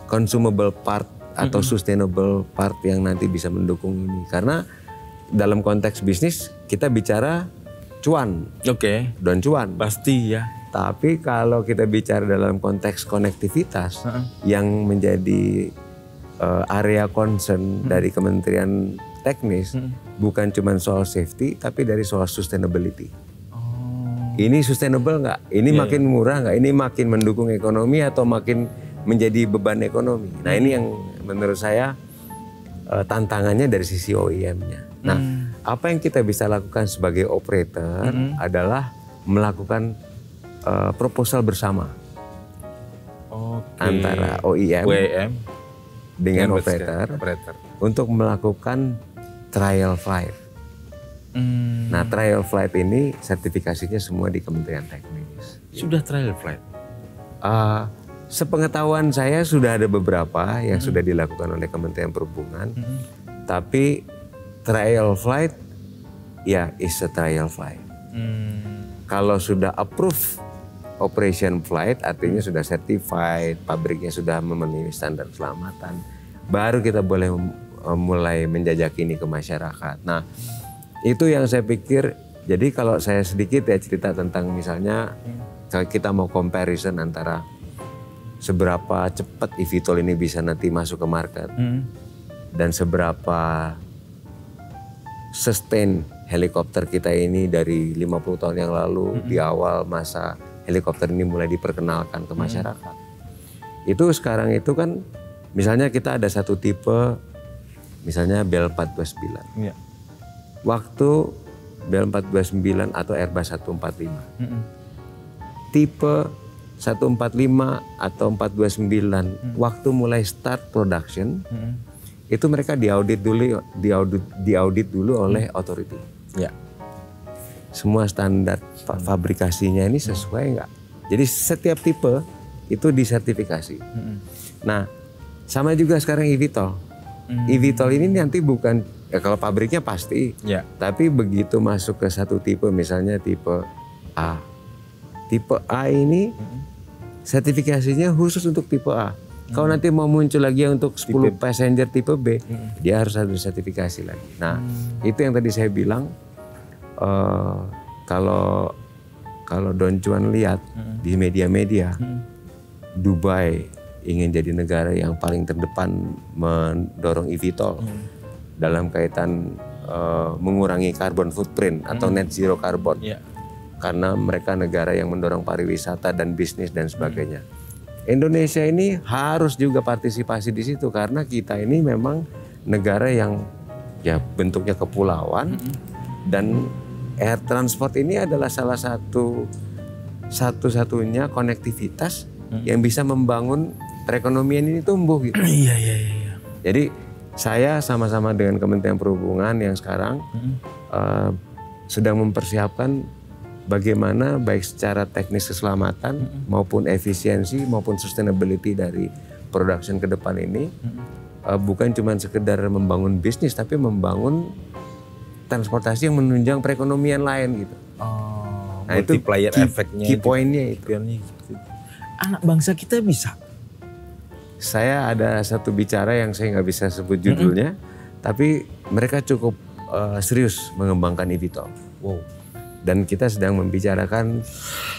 consumable part atau sustainable part yang nanti bisa mendukung ini. Karena dalam konteks bisnis kita bicara cuan, dan cuan pasti ya. Tapi kalau kita bicara dalam konteks konektivitas yang menjadi area concern dari Kementerian Teknis, bukan cuma soal safety, tapi dari soal sustainability. Ini sustainable nggak? Ini makin murah nggak? Ini makin mendukung ekonomi atau makin menjadi beban ekonomi? Nah ini yang menurut saya tantangannya dari sisi OEM-nya. Nah apa yang kita bisa lakukan sebagai operator adalah melakukan proposal bersama antara OEM dengan operator untuk melakukan trial flight. Nah trial flight ini sertifikasinya semua di Kementerian Teknis. Sudah trial flight? Sepengetahuan saya sudah ada beberapa yang sudah dilakukan oleh Kementerian Perhubungan. Tapi trial flight ya is a trial flight. Kalau sudah approve operation flight artinya sudah certified, pabriknya sudah memenuhi standar keselamatan, baru kita boleh mulai menjajaki ini ke masyarakat. Nah itu yang saya pikir. Jadi kalau saya sedikit ya cerita tentang misalnya kalau kita mau comparison antara seberapa cepat eVTOL ini bisa nanti masuk ke market dan seberapa sustain helikopter kita ini dari 50 tahun yang lalu di awal masa helikopter ini mulai diperkenalkan ke masyarakat. Itu sekarang itu kan misalnya kita ada satu tipe misalnya Bell 429. Waktu Bell 429 atau Airbus 145. Tipe 145 atau 429 waktu mulai start production itu mereka diaudit dulu oleh authority. Semua standar fabrikasinya ini sesuai nggak? Jadi setiap tipe itu disertifikasi. Nah sama juga sekarang eVTOL. eVTOL ini nanti bukan kalau pabriknya pasti, tapi begitu masuk ke satu tipe misalnya tipe A. Tipe A ini sertifikasinya khusus untuk tipe A. Kalau nanti mau muncul lagi untuk 10 passenger tipe B, dia harus ada sertifikasi lagi. Nah, itu yang tadi saya bilang, kalau Don Juan lihat di media-media, Dubai ingin jadi negara yang paling terdepan mendorong eVTOL dalam kaitan mengurangi carbon footprint atau net zero carbon. Karena mereka negara yang mendorong pariwisata dan bisnis dan sebagainya. Indonesia ini harus juga partisipasi di situ karena kita ini memang negara yang ya bentuknya kepulauan dan air transport ini adalah salah satu-satunya konektivitas yang bisa membangun perekonomian ini tumbuh gitu. Jadi saya sama-sama dengan Kementerian Perhubungan yang sekarang sedang mempersiapkan bagaimana baik secara teknis keselamatan maupun efisiensi maupun sustainability dari production ke depan ini bukan cuma sekedar membangun bisnis tapi membangun transportasi yang menunjang perekonomian lain gitu. Nah, multiplier itu efeknya. Key pointnya itu. Anak bangsa kita bisa. Saya ada satu bicara yang saya nggak bisa sebut judulnya, tapi mereka cukup serius mengembangkan eVTOL. Wow. Dan kita sedang membicarakan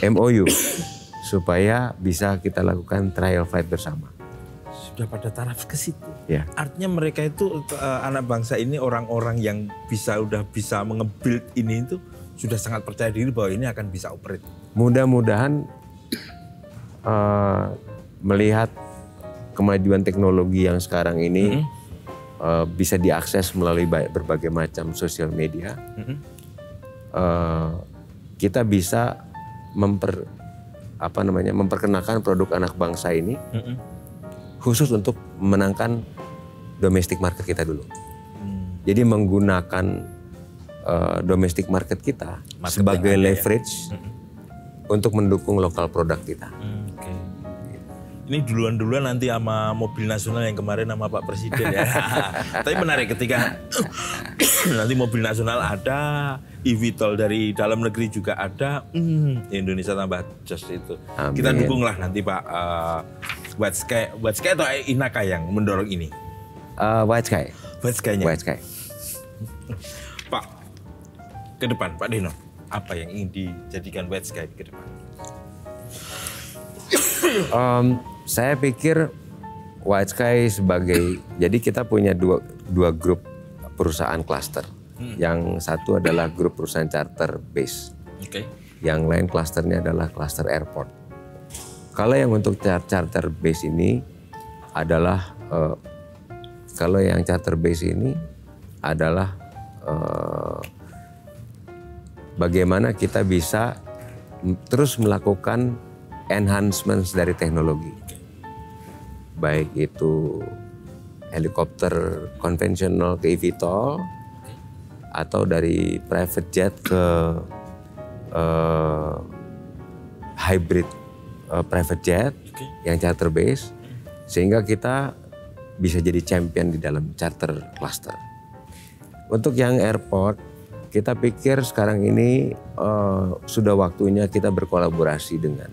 MOU supaya bisa kita lakukan trial flight bersama. Sudah pada taraf ke situ. Ya. Artinya mereka itu anak bangsa ini orang-orang yang udah bisa nge-build ini itu sudah sangat percaya diri bahwa ini akan bisa operate. Mudah-mudahan melihat kemajuan teknologi yang sekarang ini bisa diakses melalui berbagai macam sosial media. Kita bisa memperkenalkan produk anak bangsa ini khusus untuk memenangkan domestic market kita dulu. Jadi menggunakan domestic market kita sebagai leverage untuk mendukung lokal produk kita. Ini duluan-duluan nanti sama mobil nasional yang kemarin sama Pak Presiden ya. Tapi menarik ketika nanti mobil nasional ada, eVTOL dari dalam negeri juga ada, Indonesia tambah jos itu. Amin. Kita dukung lah nanti Pak White Sky atau Inaka yang mendorong ini? White Sky. White Sky-nya. White Sky. Pak, ke depan Pak Dino, apa yang ingin dijadikan White Sky ke depan? Saya pikir White Sky sebagai, jadi kita punya dua grup perusahaan cluster. Yang satu adalah grup perusahaan charter base. Yang lain klasternya adalah cluster airport. Kalau yang untuk charter base ini adalah, bagaimana kita bisa terus melakukan enhancements dari teknologi. Baik itu helikopter konvensional ke eVTOL atau dari private jet ke hybrid private jet yang charter base, sehingga kita bisa jadi champion di dalam charter cluster. Untuk yang airport, kita pikir sekarang ini sudah waktunya kita berkolaborasi dengan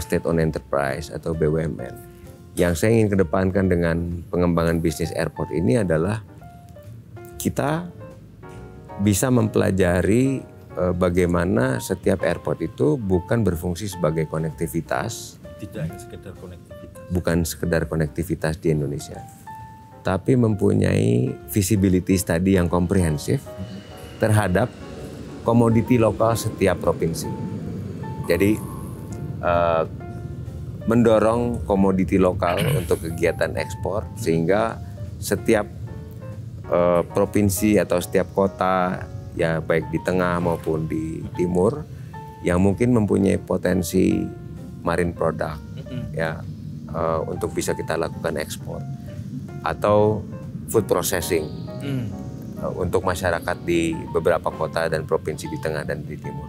state owned enterprise atau BUMN. Yang saya ingin kedepankan dengan pengembangan bisnis airport ini adalah kita bisa mempelajari bagaimana setiap airport itu bukan berfungsi sebagai konektivitas. Tidak hanya sekedar konektivitas. Bukan sekedar konektivitas di Indonesia. Tapi mempunyai visibility study yang komprehensif terhadap komoditi lokal setiap provinsi. Jadi mendorong komoditi lokal untuk kegiatan ekspor, sehingga setiap provinsi atau setiap kota, ya baik di tengah maupun di timur, yang mungkin mempunyai potensi marine product, ya untuk bisa kita lakukan ekspor, atau food processing untuk masyarakat di beberapa kota dan provinsi di tengah dan di timur.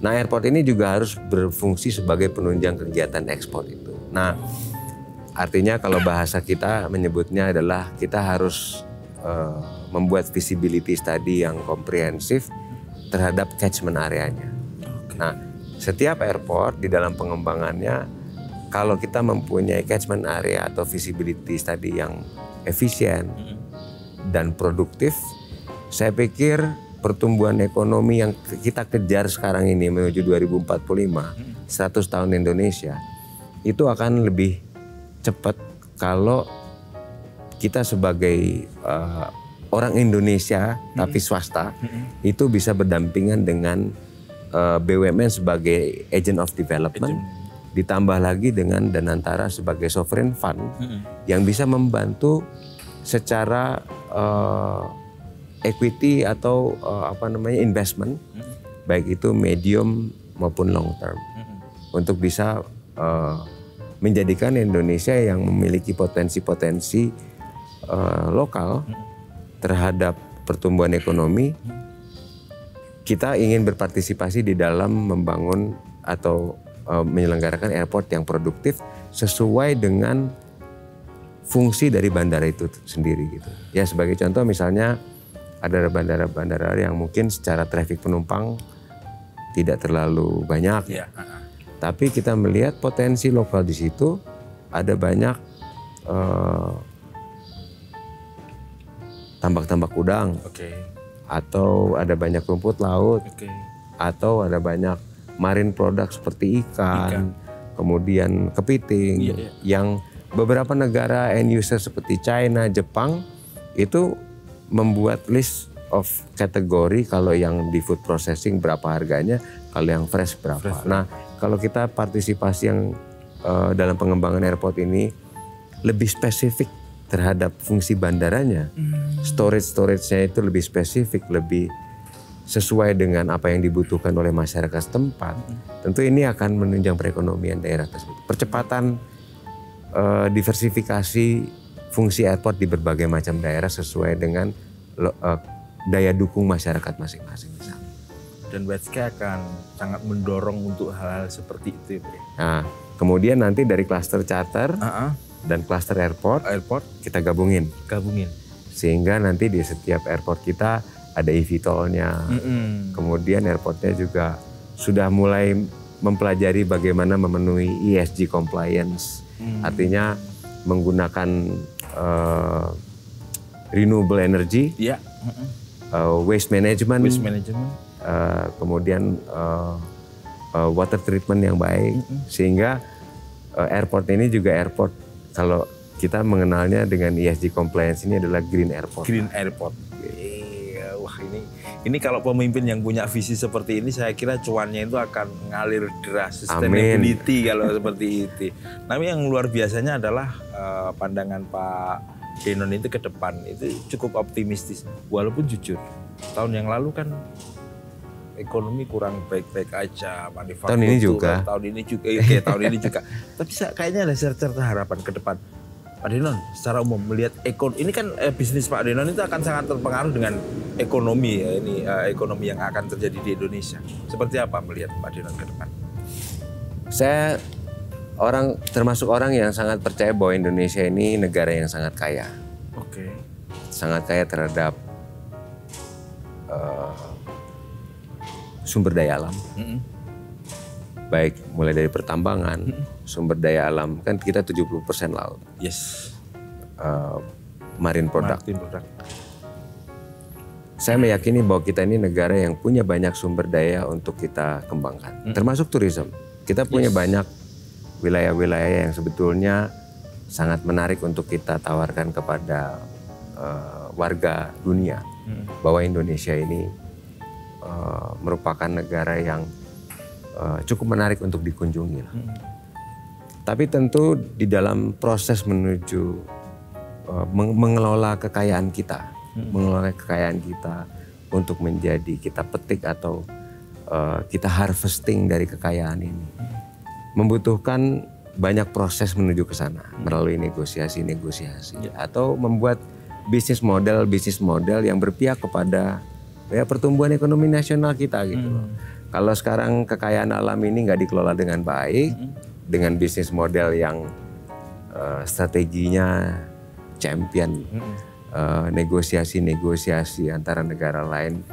Nah, airport ini juga harus berfungsi sebagai penunjang kegiatan ekspor itu. Nah, artinya kalau bahasa kita menyebutnya adalah kita harus membuat visibility study yang komprehensif terhadap catchment areanya. Nah, setiap airport di dalam pengembangannya, kalau kita mempunyai catchment area atau visibility study yang efisien dan produktif, saya pikir pertumbuhan ekonomi yang kita kejar sekarang ini menuju 2045, 100 tahun Indonesia, itu akan lebih cepat kalau kita sebagai orang Indonesia tapi swasta itu bisa berdampingan dengan BUMN sebagai agent of development, ditambah lagi dengan Danantara sebagai sovereign fund yang bisa membantu secara equity atau investment, baik itu medium maupun long term, untuk bisa menjadikan Indonesia yang memiliki potensi-potensi lokal terhadap pertumbuhan ekonomi. Kita ingin berpartisipasi di dalam membangun atau menyelenggarakan airport yang produktif sesuai dengan fungsi dari bandara itu sendiri gitu. Ya, sebagai contoh misalnya ada bandara-bandara yang mungkin secara traffic penumpang tidak terlalu banyak. Tapi kita melihat potensi lokal di situ, ada banyak tambak-tambak udang, atau ada banyak rumput laut, atau ada banyak marine produk seperti ikan. Kemudian kepiting, yang beberapa negara end user seperti China, Jepang itu membuat list of kategori, kalau yang di food processing berapa harganya, kalau yang fresh berapa. Nah, kalau kita partisipasi yang dalam pengembangan airport ini lebih spesifik terhadap fungsi bandaranya, storage-nya itu lebih spesifik, lebih sesuai dengan apa yang dibutuhkan oleh masyarakat setempat, tentu ini akan menunjang perekonomian daerah tersebut. Percepatan diversifikasi fungsi airport di berbagai macam daerah sesuai dengan daya dukung masyarakat masing-masing. Dan WETSCAI akan sangat mendorong untuk hal-hal seperti itu. Nah, kemudian nanti dari klaster charter dan klaster airport kita gabungin. Sehingga nanti di setiap airport kita ada eVTOL-nya. Kemudian airportnya juga sudah mulai mempelajari bagaimana memenuhi ESG compliance. Artinya menggunakan renewable energy, waste management, kemudian water treatment yang baik, sehingga airport ini juga airport, kalau kita mengenalnya dengan ESG compliance ini adalah green airport. Green airport. Wah, ini kalau pemimpin yang punya visi seperti ini, saya kira cuannya itu akan ngalir deras, sustainability kalau seperti itu. Tapi yang luar biasanya adalah pandangan Pak Denon itu ke depan itu cukup optimistis. Walaupun jujur, tahun yang lalu kan ekonomi kurang baik-baik aja. Tahun ini juga. Tahun ini juga. Tapi kayaknya ada cerita harapan ke depan. Pak Denon, secara umum melihat ini kan bisnis Pak Denon itu akan sangat terpengaruh dengan ekonomi ya, ekonomi yang akan terjadi di Indonesia. Seperti apa melihat Pak Denon ke depan? Saya termasuk orang yang sangat percaya bahwa Indonesia ini negara yang sangat kaya. Sangat kaya terhadap sumber daya alam. Baik mulai dari pertambangan, sumber daya alam, kan kita 70% laut. Marine product. Saya meyakini bahwa kita ini negara yang punya banyak sumber daya untuk kita kembangkan. Termasuk tourism. Kita punya banyak wilayah-wilayah yang sebetulnya sangat menarik untuk kita tawarkan kepada warga dunia. Bahwa Indonesia ini merupakan negara yang cukup menarik untuk dikunjungi. Tapi tentu di dalam proses menuju mengelola kekayaan kita, untuk menjadi kita petik atau kita harvesting dari kekayaan ini, membutuhkan banyak proses menuju ke sana melalui negosiasi, atau membuat bisnis model yang berpihak kepada pertumbuhan ekonomi nasional kita gitu loh. Kalau sekarang kekayaan alam ini nggak dikelola dengan baik, dengan bisnis model yang strateginya champion, negosiasi antara negara lain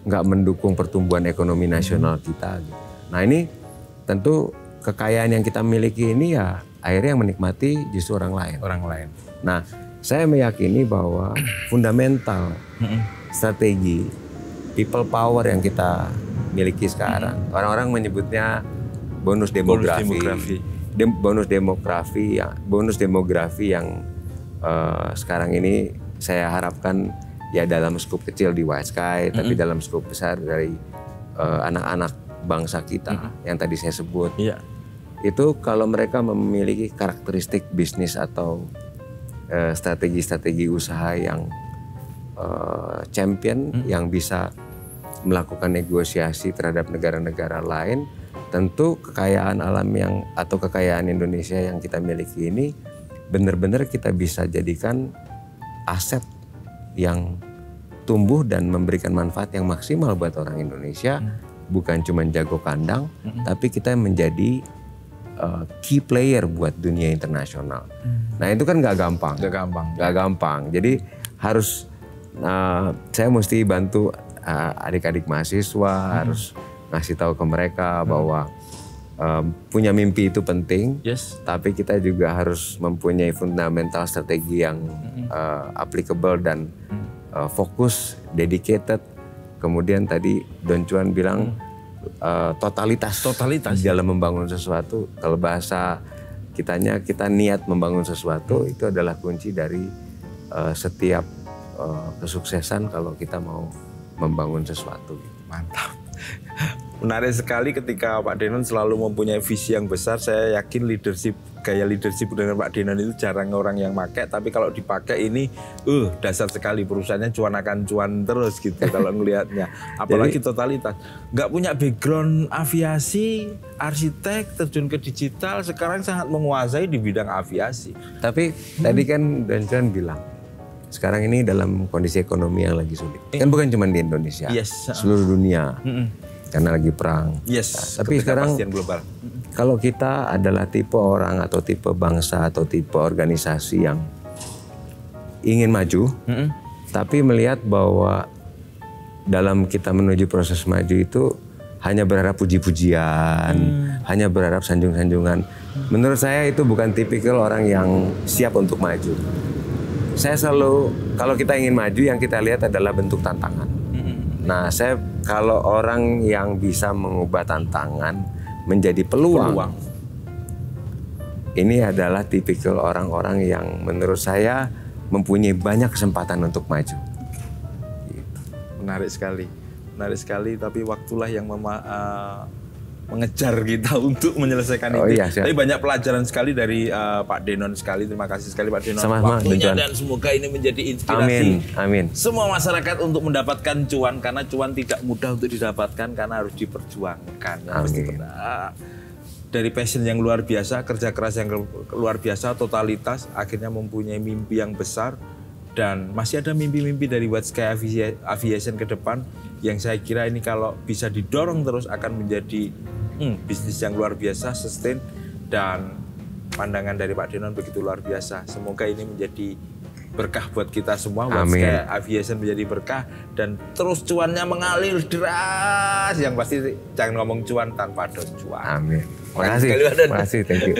nggak mendukung pertumbuhan ekonomi nasional kita. Gitu. Nah ini tentu kekayaan yang kita miliki ini ya akhirnya yang menikmati justru orang lain. Nah saya meyakini bahwa fundamental strategi people power yang kita miliki sekarang, orang-orang menyebutnya bonus demografi. Bonus demografi yang sekarang ini saya harapkan ya dalam skup kecil di WETSCAI, tapi dalam skup besar dari anak-anak bangsa kita yang tadi saya sebut. Itu kalau mereka memiliki karakteristik bisnis atau strategi-strategi usaha yang champion, yang bisa melakukan negosiasi terhadap negara-negara lain, tentu kekayaan alam atau kekayaan Indonesia yang kita miliki ini benar-benar kita bisa jadikan aset yang tumbuh dan memberikan manfaat yang maksimal buat orang Indonesia. Bukan cuma jago kandang, tapi kita menjadi key player buat dunia internasional. Nah itu kan nggak gampang. Jadi harus saya mesti bantu adik-adik mahasiswa, harus ngasih tahu ke mereka bahwa punya mimpi itu penting, tapi kita juga harus mempunyai fundamental strategi yang applicable dan fokus, dedicated. Kemudian tadi Don Juan bilang totalitas dalam membangun sesuatu. Kalau bahasa kita niat membangun sesuatu, itu adalah kunci dari setiap kesuksesan kalau kita mau membangun sesuatu. Mantap. Menarik sekali ketika Pak Denon selalu mempunyai visi yang besar. Saya yakin gaya leadership dengan Pak Denon itu jarang orang yang pakai, tapi kalau dipakai ini dasar sekali, perusahaannya cuan akan cuan terus gitu kalau ngelihatnya. Apalagi totalitas. Nggak punya background aviasi, arsitek, terjun ke digital, sekarang sangat menguasai di bidang aviasi. Tapi tadi kan Don Juan bilang, sekarang ini dalam kondisi ekonomi yang lagi sulit. Kan bukan cuma di Indonesia, seluruh dunia. Karena lagi perang. Tapi sekarang global. Kalau kita adalah tipe orang atau tipe bangsa atau tipe organisasi yang ingin maju, tapi melihat bahwa dalam kita menuju proses maju itu hanya berharap puji-pujian, hanya berharap sanjung-sanjungan. Menurut saya itu bukan tipikal orang yang siap untuk maju. Saya selalu, kalau kita ingin maju, yang kita lihat adalah bentuk tantangan. Nah, kalau orang yang bisa mengubah tantangan menjadi peluang, ini adalah tipikal orang-orang yang menurut saya mempunyai banyak kesempatan untuk maju. Gitu. Menarik sekali. Tapi waktulah yang mengejar kita untuk menyelesaikan itu. Tapi banyak pelajaran sekali dari Pak Denon sekali. Terima kasih sekali Pak Denon waktunya, dan semoga ini menjadi inspirasi Amin. semua masyarakat untuk mendapatkan cuan, karena cuan tidak mudah untuk didapatkan karena harus diperjuangkan. Dari passion yang luar biasa, kerja keras yang luar biasa, totalitas, akhirnya mempunyai mimpi yang besar. Dan masih ada mimpi-mimpi dari White Sky Aviation ke depan yang saya kira ini kalau bisa didorong terus akan menjadi bisnis yang luar biasa, sustain, dan pandangan dari Pak Denon begitu luar biasa. Semoga ini menjadi berkah buat kita semua, White Sky Aviation menjadi berkah dan terus cuannya mengalir deras. Yang pasti jangan ngomong cuan tanpa ada cuan. Amin. Terima kasih. Thank you.